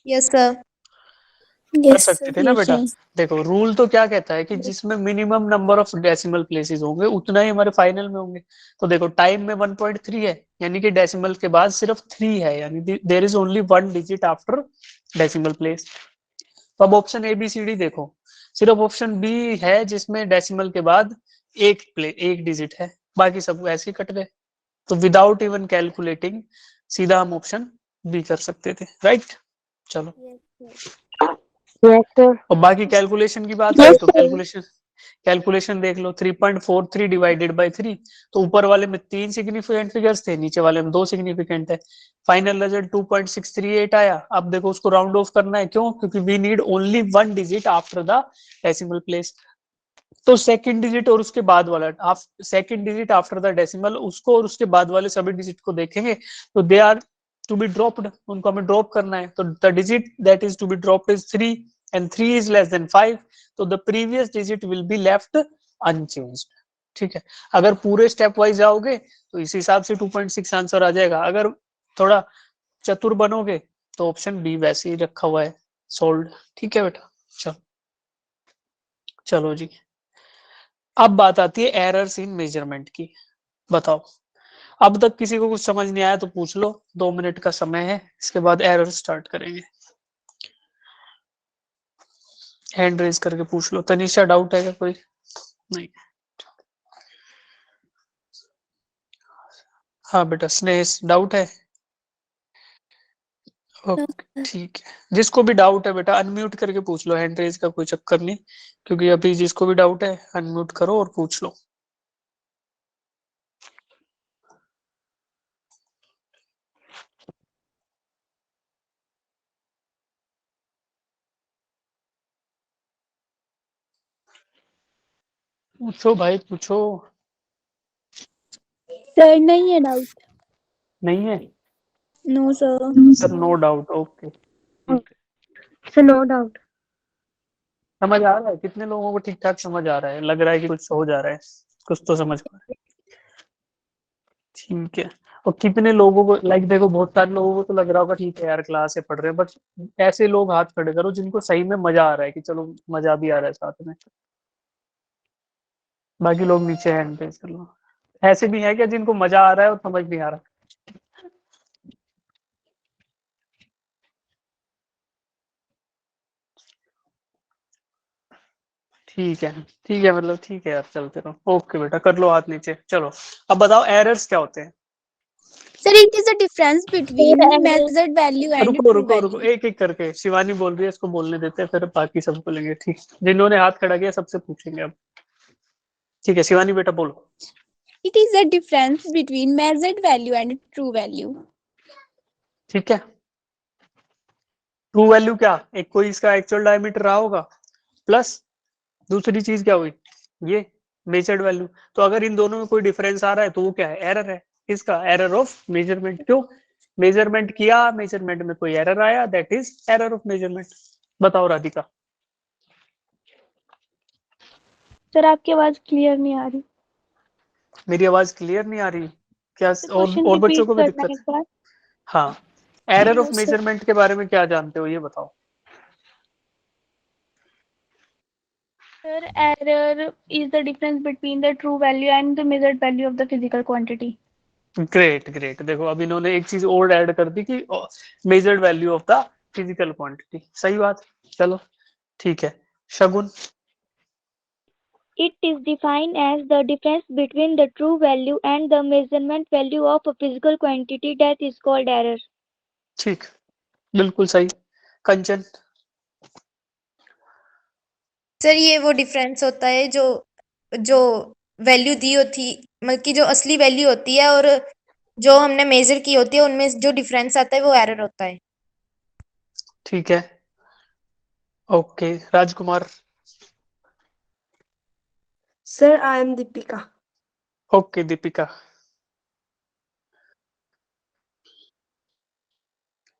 Yes sir. कर Yes, सकते sir. थे ना बेटा। Yes. देखो रूल तो क्या कहता है कि जिसमें minimum number of decimal places होंगे उतना ही हमारे फाइनल में होंगे। तो देखो टाइम में 1.3 है, यानी कि डेसिमल के बाद सिर्फ 3 है, यानी there is only 1 digit after decimal place. तो अब option A B C D देखो, सिर्फ ऑप्शन बी है जिसमें डेसिमल के बाद एक डिजिट है, बाकी सब ऐसे ही कट गए। तो विदाउट इवन कैलकुलेटिंग सीधा हम ऑप्शन बी कर सकते थे, राइट? चलो, Yes, sir. और बाकी कैलकुलेशन की बात आई Yes, तो sir. कैलकुलेशन देख लो, 3.43 डिवाइडेड बाय 3, तो ऊपर वाले में 3 सिग्निफिकेंट फिगर्स थे, नीचे वाले में 2 सिग्निफिकेंट है। फाइनल रिजल्ट 2638 आया। अब देखो उसको राउंड ऑफ करना है, क्यों? क्योंकि we need only 1 digit after the decimal place. तो सेकंड डिजिट और उसके बाद वाला second digit after the decimal, उसको और उसके बाद वाले सभी डिजिट को देखेंगे तो they are to be dropped, उनको हमें ड्रॉप करना है। तो the digit that is to be dropped is 3 and 3 is less than 5, तो the previous digit will be left unchanged. ठीक है, अगर पूरे स्टेप वाइज जाओगे तो इस हिसाब से 2.6 आंसर आ जाएगा। अगर थोड़ा चतुर बनोगे तो ऑप्शन बी वैसे ही रखा हुआ है, सोल्ड। ठीक है बेटा, चलो चलो जी। अब बात आती है एरर्स इन मेजरमेंट की। बताओ, अब तक किसी को कुछ समझ नहीं आया तो पूछ लो, 2 मिनट का समय है, इसके बाद एरर स्टार्ट करेंगे। हैंड रेज करके पूछ लो। तनिषा डाउट है क्या कोई? नहीं। हाँ बेटा, स्नेह डाउट है? ओके ठीक है, जिसको भी डाउट है बेटा अनम्यूट करके पूछ लो, हैंड रेज का कोई चक्कर नहीं, क्योंकि अभी जिसको भी डाउट है अनम्यूट करो और पूछ लो। पूछो भाई पूछो। Sir, नहीं है doubt. नहीं है? No, sir. Sir no doubt, okay. So no doubt. समझ आ रहा है? कितने लोगों को ठीक ठाक समझ आ रहा है? लग रहा है कि कुछ हो जा रहा है, कुछ तो समझ पा रहे हैं। ठीक है। और कितने लोगों को, लाइक देखो बहुत सारे लोगों को तो लग रहा होगा ठीक है यार क्लास से पढ़ रहे हैं, बट ऐसे लोग हाथ खड़े करो जिनको सही में मजा आ रहा है कि चलो मजा भी आ रहा है साथ में। बाकी लोग नीचे हैंड रेज कर लो। ऐसे भी है क्या जिनको मजा आ रहा है और समझ नहीं आ रहा? ठीक है, मतलब ठीक है यार, चलते रहो। ओके बेटा, कर लो हाथ नीचे। चलो अब बताओ एरर्स क्या होते हैं? Sir, it is the difference between measured value and रुको true रुको रुको, value. एक एक करके। शिवानी बोल रही है, इसको बोलने देते हैं, फिर बाकी सबको लेंगे। ठीक, जिन्होंने हाथ खड़ा किया सबसे पूछेंगे अब। ठीक है शिवानी बेटा बोलो। It is the difference between measured value and true value. ठीक है, ट्रू वैल्यू क्या? एक कोई इसका एक्चुअल डायमीटर रहा होगा, प्लस दूसरी चीज क्या हुई, ये मेजर्ड वैल्यू। तो अगर इन दोनों में कोई डिफरेंस आ रहा है तो वो क्या है? एरर है। इसका एरर ऑफ मेजरमेंट। क्यों? मेजरमेंट किया, मेजरमेंट में कोई एरर आया, that is error of measurement. बताओ राधिका। सर आपकी आवाज क्लियर नहीं आ रही। मेरी आवाज क्लियर नहीं आ रही क्या? सर और क्वेश्चन और बच्चों रिपीट को भी करना दिक्कत एक है? बार। हाँ, error No, of sir. Measurement के बारे में क्या जानते हो ये बताओ। Sir, error is the difference between the true value and the measured value of the physical quantity. Great great, देखो अब इन्होंने एक चीज और ऐड कर दी कि measured value of the physical quantity. सही बात। चलो ठीक है, शगुन। It is defined as the difference between the true value and the measurement value of a physical quantity that is called error. ठीक, बिल्कुल सही। कंचन। सर ये वो डिफरेंस होता है जो जो वैल्यू दी होती, मतलब कि जो असली वैल्यू होती है और जो हमने मेजर की होती है, उनमें जो डिफरेंस आता है वो एरर होता है। ठीक है, okay. Rajkumar. Sir, I am Deepika. Okay Deepika.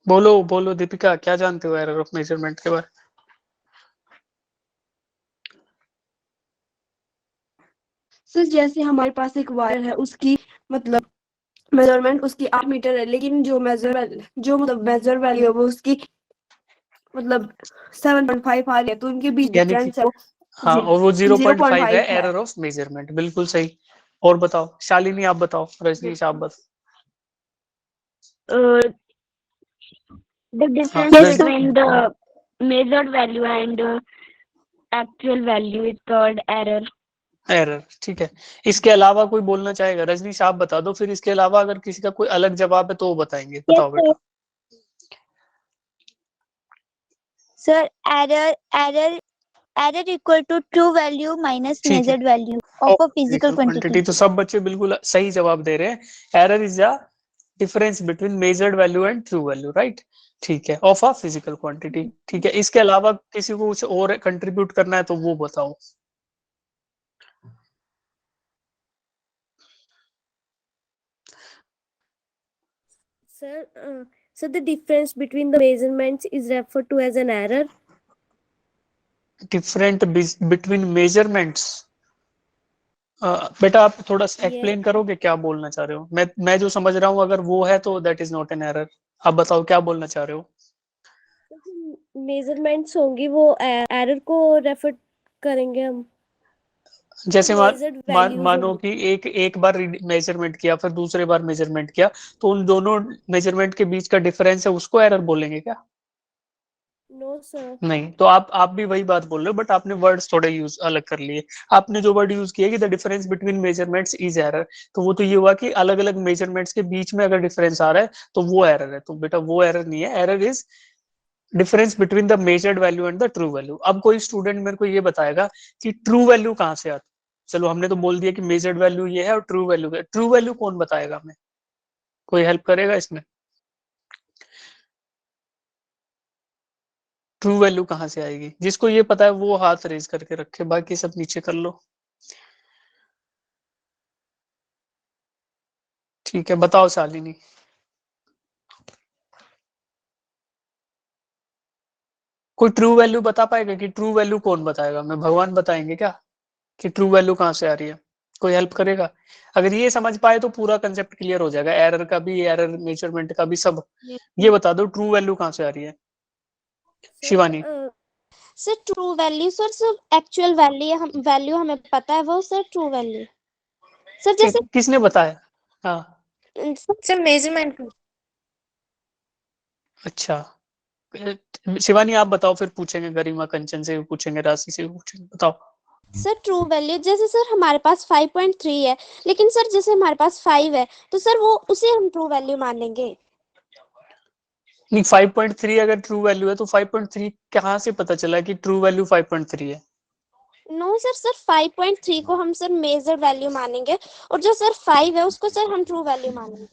बोलो बोलो दीपिका, क्या जानते हो एरर ऑफ मेजरमेंट के बारे में? सर जैसे हमारे पास एक वायर है, उसकी मतलब मेजरमेंट उसकी 8 मीटर है, लेकिन जो मेजर वैल्यू है वो उसकी मतलब 7.5 आ रही है, तो उनके बीच यानी कि डिफरेंस है वो हाँ, और वो 0.5 है 0.5 है। Error of measurement. बिल्कुल सही। और बताओ शालिनी, आप बताओ, रजनीश आप बताओ। The हाँ difference Rajni, between the measured value and actual value is called error. Error, ठीक है। इसके अलावा कोई बोलना चाहेगा? रजनीश आप बता दो, फिर इसके अलावा अगर किसी का कोई अलग जवाब है तो वो बताएंगे। Yes, बताओ बेटा। sir. Error equal to true value minus ठीक है, measured value of a physical quantity. तो सब बच्चे बिल्कुल सही जवाब दे रहे हैं। Error is the difference between measured value and true value, right. ठीक है, ऑफ अ फिजिकल क्वांटिटी। ठीक है, इसके अलावा किसी को कुछ और कंट्रीब्यूट करना है तो वो बताओ। Sir, the difference between the measurements is referred to as an error. Different between measurements, बेटा आप थोड़ा ये एक्सप्लेन करोगे क्या बोलना चाह रहे हो? मैं जो समझ रहा हूँ, अगर वो है तो that is not an error. आप बताओ क्या बोलना चाह रहे हो? मेजरमेंट्स होंगी वो एरर को रेफर करेंगे हम। जैसे मेजर्ड वैल्यूज मानो होंगी। कि एक बार मेजरमेंट किया, फिर दूसरे बार मेजरमेंट किया, तो उन दोनों मेजरमेंट के बीच का डिफरेंस है, उसको एरर बोलेंगे क्या? No sir. नहीं, तो आप भी वही बात बोल रहे हो, बट आपने वर्ड्स थोड़े यूज अलग कर लिए। आपने जो वर्ड यूज किया कि the difference between measurements is error, तो वो तो ये हुआ कि अलग अलग मेजरमेंट्स के बीच में अगर डिफरेंस आ रहा है तो वो एरर है। तो बेटा वो एरर नहीं है, error is difference between the measured value and the true value. अब कोई स्टूडेंट मेरे को ये बताएगा कि ट्रू वैल्यू कहाँ से आती? चलो हमने तो बोल दिया कि मेजर्ड वैल्यू ये है और ट्रू वैल्यू है। ट्रू वैल्यू कौन बताएगा हमें? कोई हेल्प करेगा इसमें? ट्रू वैल्यू कहाँ से आएगी? जिसको ये पता है वो हाथ रेज करके रखे, बाकी सब नीचे कर लो। ठीक है, बताओ शालिनी। कोई ट्रू वैल्यू बता पाएगा? कि ट्रू वैल्यू कौन बताएगा? मैं भगवान बताएंगे क्या कि ट्रू वैल्यू कहाँ से आ रही है? कोई हेल्प करेगा? अगर ये समझ पाए तो पूरा कंसेप्ट क्लियर हो जाएगा, एरर का भी, एरर मेजरमेंट का भी, सब। ये बता दो ट्रू वैल्यू कहाँ से आ रही है, Shivani. Sir true value sir actual value हमें पता है वो सर ट्रू वैल्यू। सर जैसे किसने बताया? हाँ, सर मेजरमेंट। अच्छा। शिवानी आप बताओ, फिर पूछेंगे गरिमा कंचन से भी पूछेंगे, राशि से भी पूछेंगे। बताओ। सर ट्रू वैल्यू जैसे सर हमारे पास 5.3 है, लेकिन सर जैसे हमारे पास 5 है तो सर वो उसे हम ट्रू वैल्यू मान लेंगे। नहीं, 5.3 अगर ट्रू वैल्यू है तो 5.3 कहाँ से पता चला कि ट्रू वैल्यू 5.3 है? नो सर 5.3 को हम सर मेजर वैल्यू मानेंगे, और जो सर 5 है उसको सर हम ट्रू वैल्यू मानेंगे।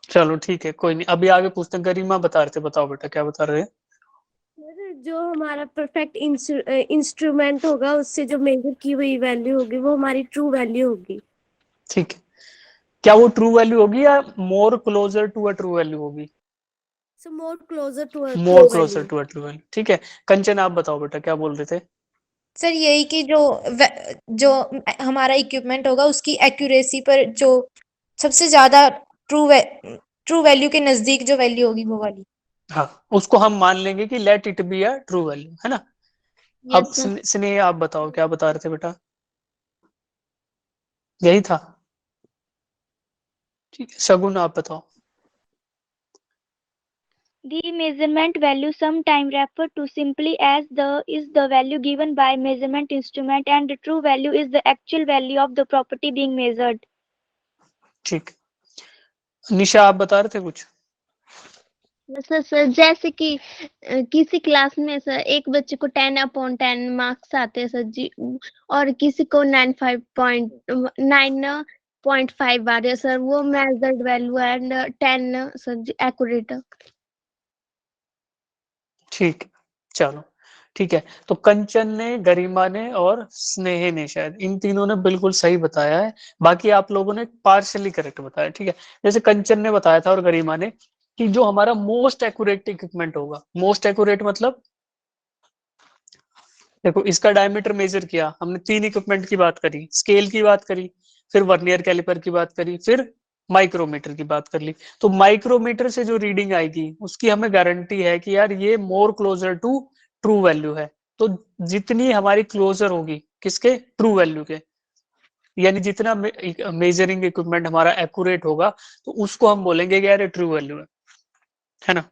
चलो ठीक है, कोई नहीं, अभी आगे पूछते हैं। गरिमा बता रहे थे, बताओ बेटा क्या बता रहे हैं? जो हमारा परफेक्ट इंस्ट्रूमेंट होगा उससे जो मेजर की हुई वैल्यू होगी वो हमारी ट्रू वैल्यू होगी। ठीक है, क्या वो ट्रू वैल्यू होगी या more closer to a true value होगी? So more closer to a more true closer value. To a true value. ठीक है, कंचन आप बताओ बेटा क्या बोल रहे थे? सर यही कि जो हमारा इक्विपमेंट होगा उसकी एक्यूरेसी पर जो सबसे ज्यादा ट्रू वैल्यू के नजदीक जो वैल्यू होगी वो वाली। हाँ, उसको हम मान लेंगे कि let it be a true value, है ना। अब Yes, sir. स्नेह आप बताओ क्या बता रहे थे बेटा? यही था? ठीक है, शगुन आप बताओ। The measurement value sometimes referred to simply as the value given by measurement instrument, and the true value is the actual value of the property being measured. ठीक, निशा आप बता रहे थे कुछ? सर जैसे कि किसी क्लास में सर एक बच्चे को 10/10 मार्क्स आते हैं सर जी, और किसी को 9.5 आ रहे हैं सर, वो measured value and 10 sir ji accurate. ठीक, चलो ठीक है। तो कंचन ने, गरिमा ने और स्नेह ने, शायद इन तीनों ने बिल्कुल सही बताया है। बाकी आप लोगों ने पार्शियली करेक्ट बताया। ठीक है, जैसे कंचन ने बताया था और गरिमा ने कि जो हमारा मोस्ट एक्यूरेट इक्विपमेंट होगा, मोस्ट एक्यूरेट मतलब देखो इसका डायमीटर मेजर किया हमने, 3 इक्विपमेंट की बात करी, स्केल की बात करी, फिर वर्नियर कैलिपर की बात करी, फिर माइक्रोमीटर की बात कर ली। तो माइक्रोमीटर से जो रीडिंग आएगी उसकी हमें गारंटी है कि यार ये more closer to true value है। तो जितनी हमारी क्लोजर होगी किसके, ट्रू वैल्यू के, यानी जितना मेजरिंग इक्विपमेंट हमारा एक्यूरेट होगा तो उसको हम बोलेंगे कि यार ये ट्रू वैल्यू है ना।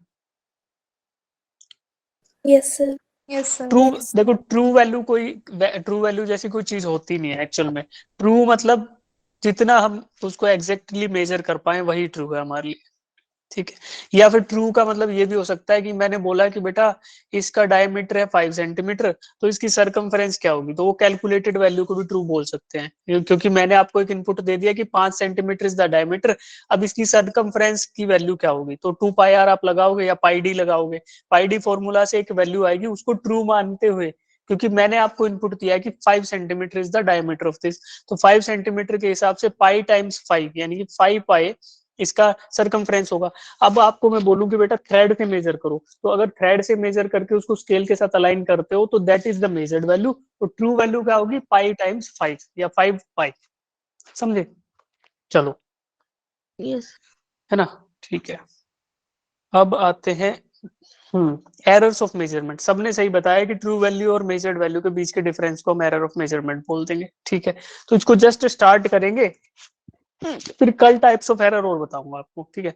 Yes sir. Yes sir. True, देखो ट्रू वैल्यू कोई, ट्रू वैल्यू जैसी कोई चीज होती नहीं है एक्चुअल में। ट्रू मतलब जितना हम उसको एग्जैक्टली मेजर कर पाए वही ट्रू है हमारे लिए, ठीक है। या फिर ट्रू का मतलब ये भी हो सकता है कि मैंने बोला कि बेटा इसका डायमीटर है 5 सेंटीमीटर, तो इसकी सरकमफ्रेंस क्या होगी, तो वो कैलकुलेटेड वैल्यू को भी ट्रू बोल सकते हैं, क्योंकि मैंने आपको एक इनपुट दे दिया कि 5 सेंटीमीटर इज द डायमीटर। अब इसकी सरकमफ्रेंस की वैल्यू क्या होगी, तो 2 पाई आर आप लगाओगे या पाई डी लगाओगे। पाई डी फॉर्मूला से एक वैल्यू आएगी, उसको ट्रू मानते हुए, क्योंकि मैंने आपको इनपुट दिया है कि 5 centimetre is the diameter of this, तो 5 सेंटीमीटर के हिसाब से पाई टाइम्स 5 यानी कि 5 पाई इसका सरकमफ्रेंस होगा। अब आपको मैं बोलूं कि बेटा थ्रेड से मेजर करो, तो अगर थ्रेड से मेजर करके उसको स्केल के साथ अलाइन करते हो तो that is the measured value. तो ट्रू वैल्यू क्या होगी, पाई टाइम्स 5 या 5 पाई, समझे। चलो यस। है ना, ठीक है। अब आते हैं एरर्स ऑफ मेजरमेंट। सबने सही बताया कि ट्रू वैल्यू और मेजर्ड वैल्यू के बीच के डिफरेंस को हम एरर ऑफ मेजरमेंट बोल देंगे, ठीक है। तो इसको जस्ट स्टार्ट करेंगे, फिर कल टाइप्स ऑफ एरर और बताऊंगा आपको, ठीक है।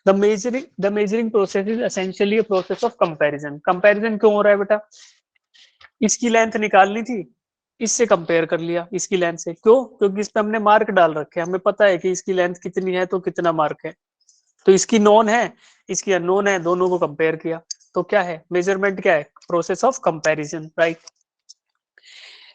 The measuring process is essentially a process of comparison. Comparison क्यों हो रहा है बेटा, इसकी लेंथ निकालनी थी, इससे कंपेयर कर लिया इसकी लेंथ से, क्यों, क्योंकि इस पे हमने मार्क डाल रखे हैं, हमें पता है कि इसकी लेंथ कितनी है तो कितना मार्क है, तो इसकी नॉन है इसकी अननोन है, दोनों को कंपेयर किया। तो क्या है मेजरमेंट, क्या है, process of comparison, right.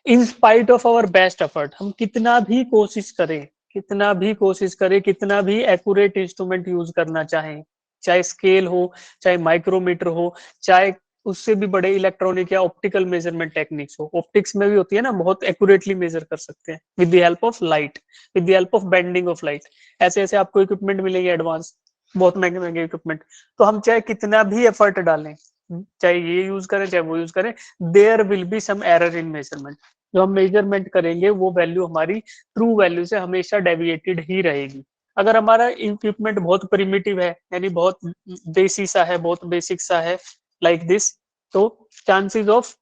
In spite of our best effort, हम कितना भी कोशिश करें, कितना भी कोशिश करें, कितना भी एक्यूरेट इंस्ट्रूमेंट यूज करना चाहें, चाहे स्केल हो, चाहे माइक्रोमीटर हो, चाहे उससे भी बड़े इलेक्ट्रॉनिक या ऑप्टिकल मेजरमेंट टेक्निक्स हो, ऑप्टिक्स में भी होती है ना, बहुत एक्यूरेटली मेजर कर सकते हैं with the help of light, with the help of bending of light. ऐसे ऐसे आपको इक्विपमेंट मिलेंगे एडवांस, बहुत महंगे महंगे इक्विपमेंट। तो हम चाहे कितना भी एफर्ट डालें, चाहे ये यूज करें चाहे वो यूज करें, there will be some error in measurement. जो हम मेजरमेंट करेंगे वो वैल्यू हमारी ट्रू वैल्यू से हमेशा डेविएटेड ही रहेगी। अगर हमारा इक्विपमेंट बहुत प्रिमिटिव है, यानी बहुत देसी सा है, बहुत बेसिक सा है, लाइक दिस, तो chances of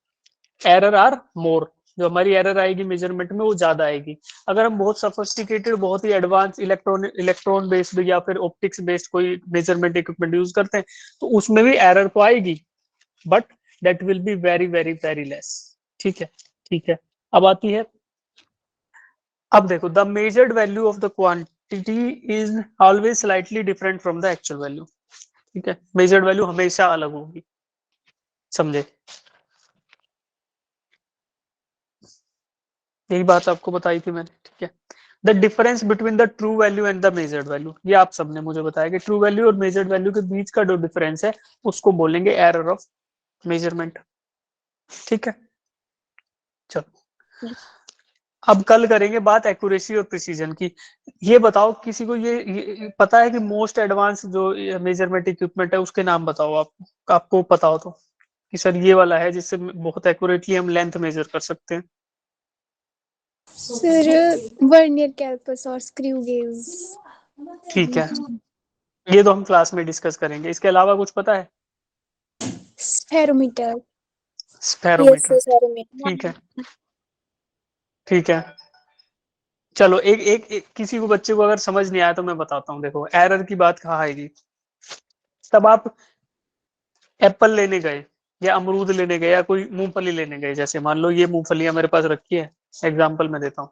error are more, जो हमारी एरर आएगी मेजरमेंट में वो ज्यादा आएगी। अगर हम बहुत सफिस्टिकेटेड, बहुत ही एडवांस इलेक्ट्रॉन बेस्ड या फिर ऑप्टिक्स बेस्ड कोई मेजरमेंट इक्विपमेंट यूज करते हैं तो उसमें भी एरर तो आएगी, but that will be very very very less, ठीक है, ठीक है। अब आती है, अब देखो, the measured value of the quantity is always slightly different from the actual value, ठीक है। मेजर्ड वैल्यू हमेशा अलग होगी, समझे, यही बात आपको बताई थी मैंने, ठीक है। The difference between the true value and the measured value, ये आप सबने मुझे बताया कि ट्रू वैल्यू और मेजर्ड वैल्यू के बीच का जो डिफरेंस है उसको बोलेंगे एरर ऑफ मेजरमेंट, ठीक है। चलो अब कल करेंगे बात एक्यूरेसी और प्रिसीजन की। ये बताओ किसी को ये पता है कि मोस्ट एडवांस जो मेजरमेंट इक्विपमेंट है उसके नाम बताओ, आपको पता हो तो, कि सर ये वाला है जिससे बहुत एक्यूरेटली हम लेंथ मेजर कर सकते हैं। सर वर्नियर कैलिपर्स और स्क्रू गेज। ठीक है, ये तो हम क्लास में डिस्कस करेंगे। इसके अलावा कुछ पता है, स्फेरोमीटर। स्फेरोमीटर, ठीक है, ठीक है। चलो एक किसी को बच्चे को अगर समझ नहीं आया तो मैं बताता हूँ। देखो एरर की बात कहाँ आएगी, तब आप एप्पल लेने गए या अमरूद लेने गए या कोई मूंगफली लेने गए, जैसे मान लो ये मूंगफलियां मेरे पास रखी है, एग्जाम्पल मैं देता हूँ,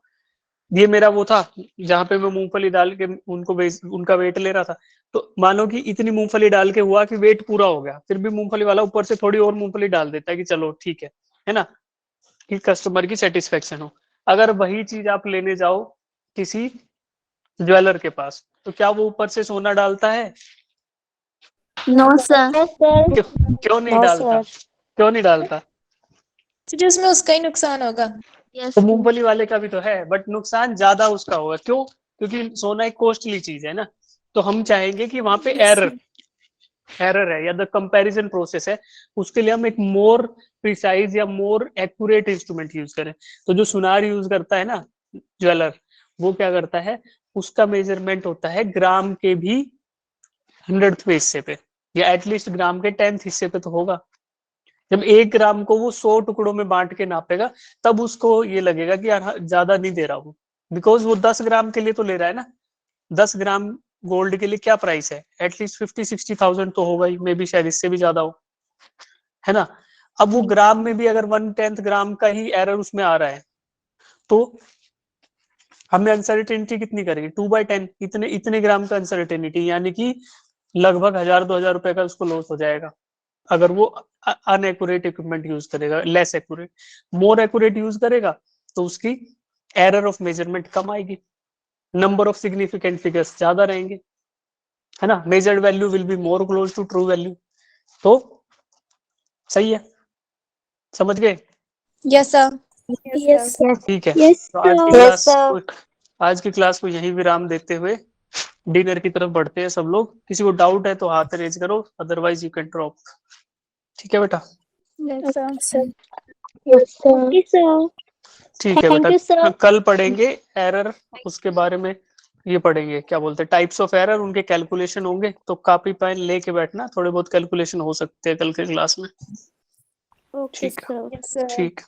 ये मेरा वो था जहां पे मैं मूंगफली डाल के उनका वेट ले रहा था। तो मानो कि इतनी मूंगफली डाल के हुआ कि वेट पूरा हो गया, फिर भी मूंगफली वाला ऊपर से थोड़ी और मूंगफली डाल देता है कि चलो ठीक है ना, कि कस्टमर की सेटिस्फेक्शन हो। अगर वही चीज आप लेने जाओ किसी ज्वेलर के पास, तो क्या वो ऊपर से सोना डालता है? No sir. क्यों नहीं डालता, क्यों नहीं डालता? क्योंकि उसमें उसका ही नुकसान होगा। यस तो मूंगफली वाले का भी तो है, बट नुकसान ज्यादा उसका होगा, क्यों? क्योंकि सोना एक कॉस्टली चीज है ना। तो हम चाहेंगे कि वहां पे एरर है या द कंपैरिजन प्रोसेस है, उसके लिए हम एक मोर प्रिसाइज या मोर एक्यूरेट इंस्ट्रूमेंट यूज करें। तो जो सुनार यूज करता है ना ज्वेलर, वो क्या करता है, उसका मेजरमेंट होता है ग्राम के भी 100th हिस्से पे, या एटलीस्ट ग्राम के 10th हिस्से पे तो होगा। जब 1 ग्राम को वो 100 टुकड़ों में बांट के नापेगा, तब उसको ये लगेगा कि यार ज्यादा नहीं दे रहा हूँ, बिकॉज वो 10 ग्राम के लिए तो ले रहा है ना। 10 ग्राम गोल्ड के लिए क्या प्राइस है, एटलीस्ट 50-60,000 तो होगा ही, मे बी शायद इससे भी ज्यादा हो, है ना। अब वो ग्राम में भी अगर 1/10 ग्राम का ही एरर उसमें आ रहा है, तो हमें अनसर्टेनिटी कितनी करेंगे, 2/10, इतने ग्राम का अनसर्टेनिटी, यानी कि लगभग 1000-2000 रुपए का उसको लॉस हो जाएगा अगर वो अनएक्यूरेट इक्विपमेंट यूज करेगा, less accurate. More accurate use करेगा तो उसकी एरर ऑफ मेजरमेंट कम आएगी, नंबर ऑफ सिग्निफिकेंट फिगर्स ज्यादा रहेंगे, है ना। Measured value will be more close to true value. तो सही है, समझ गए? Yes, sir. Yes. ठीक है, Yes, तो आज की sir. क्लास आज की क्लास को यहीं विराम देते हुए डिनर की तरफ बढ़ते हैं सब लोग। किसी को डाउट है तो हाथ रेज करो, अदरवाइज यू कैन ड्रॉप। ठीक है बेटा? Yes, sir. Yes, sir. Okay, sir. ठीक है Thank you, बेटा, sir. कल पढ़ेंगे एरर, उसके बारे में ये पढ़ेंगे, क्या बोलते हैं, टाइप्स ऑफ एरर, उनके कैलकुलेशन होंगे। तो कॉपी पेन लेके बैठना, थोड़े बहुत कैलकुलेशन हो सकते हैं कल के क्लास में। Okay, ठीक है, sir. Yes, sir. ठीक।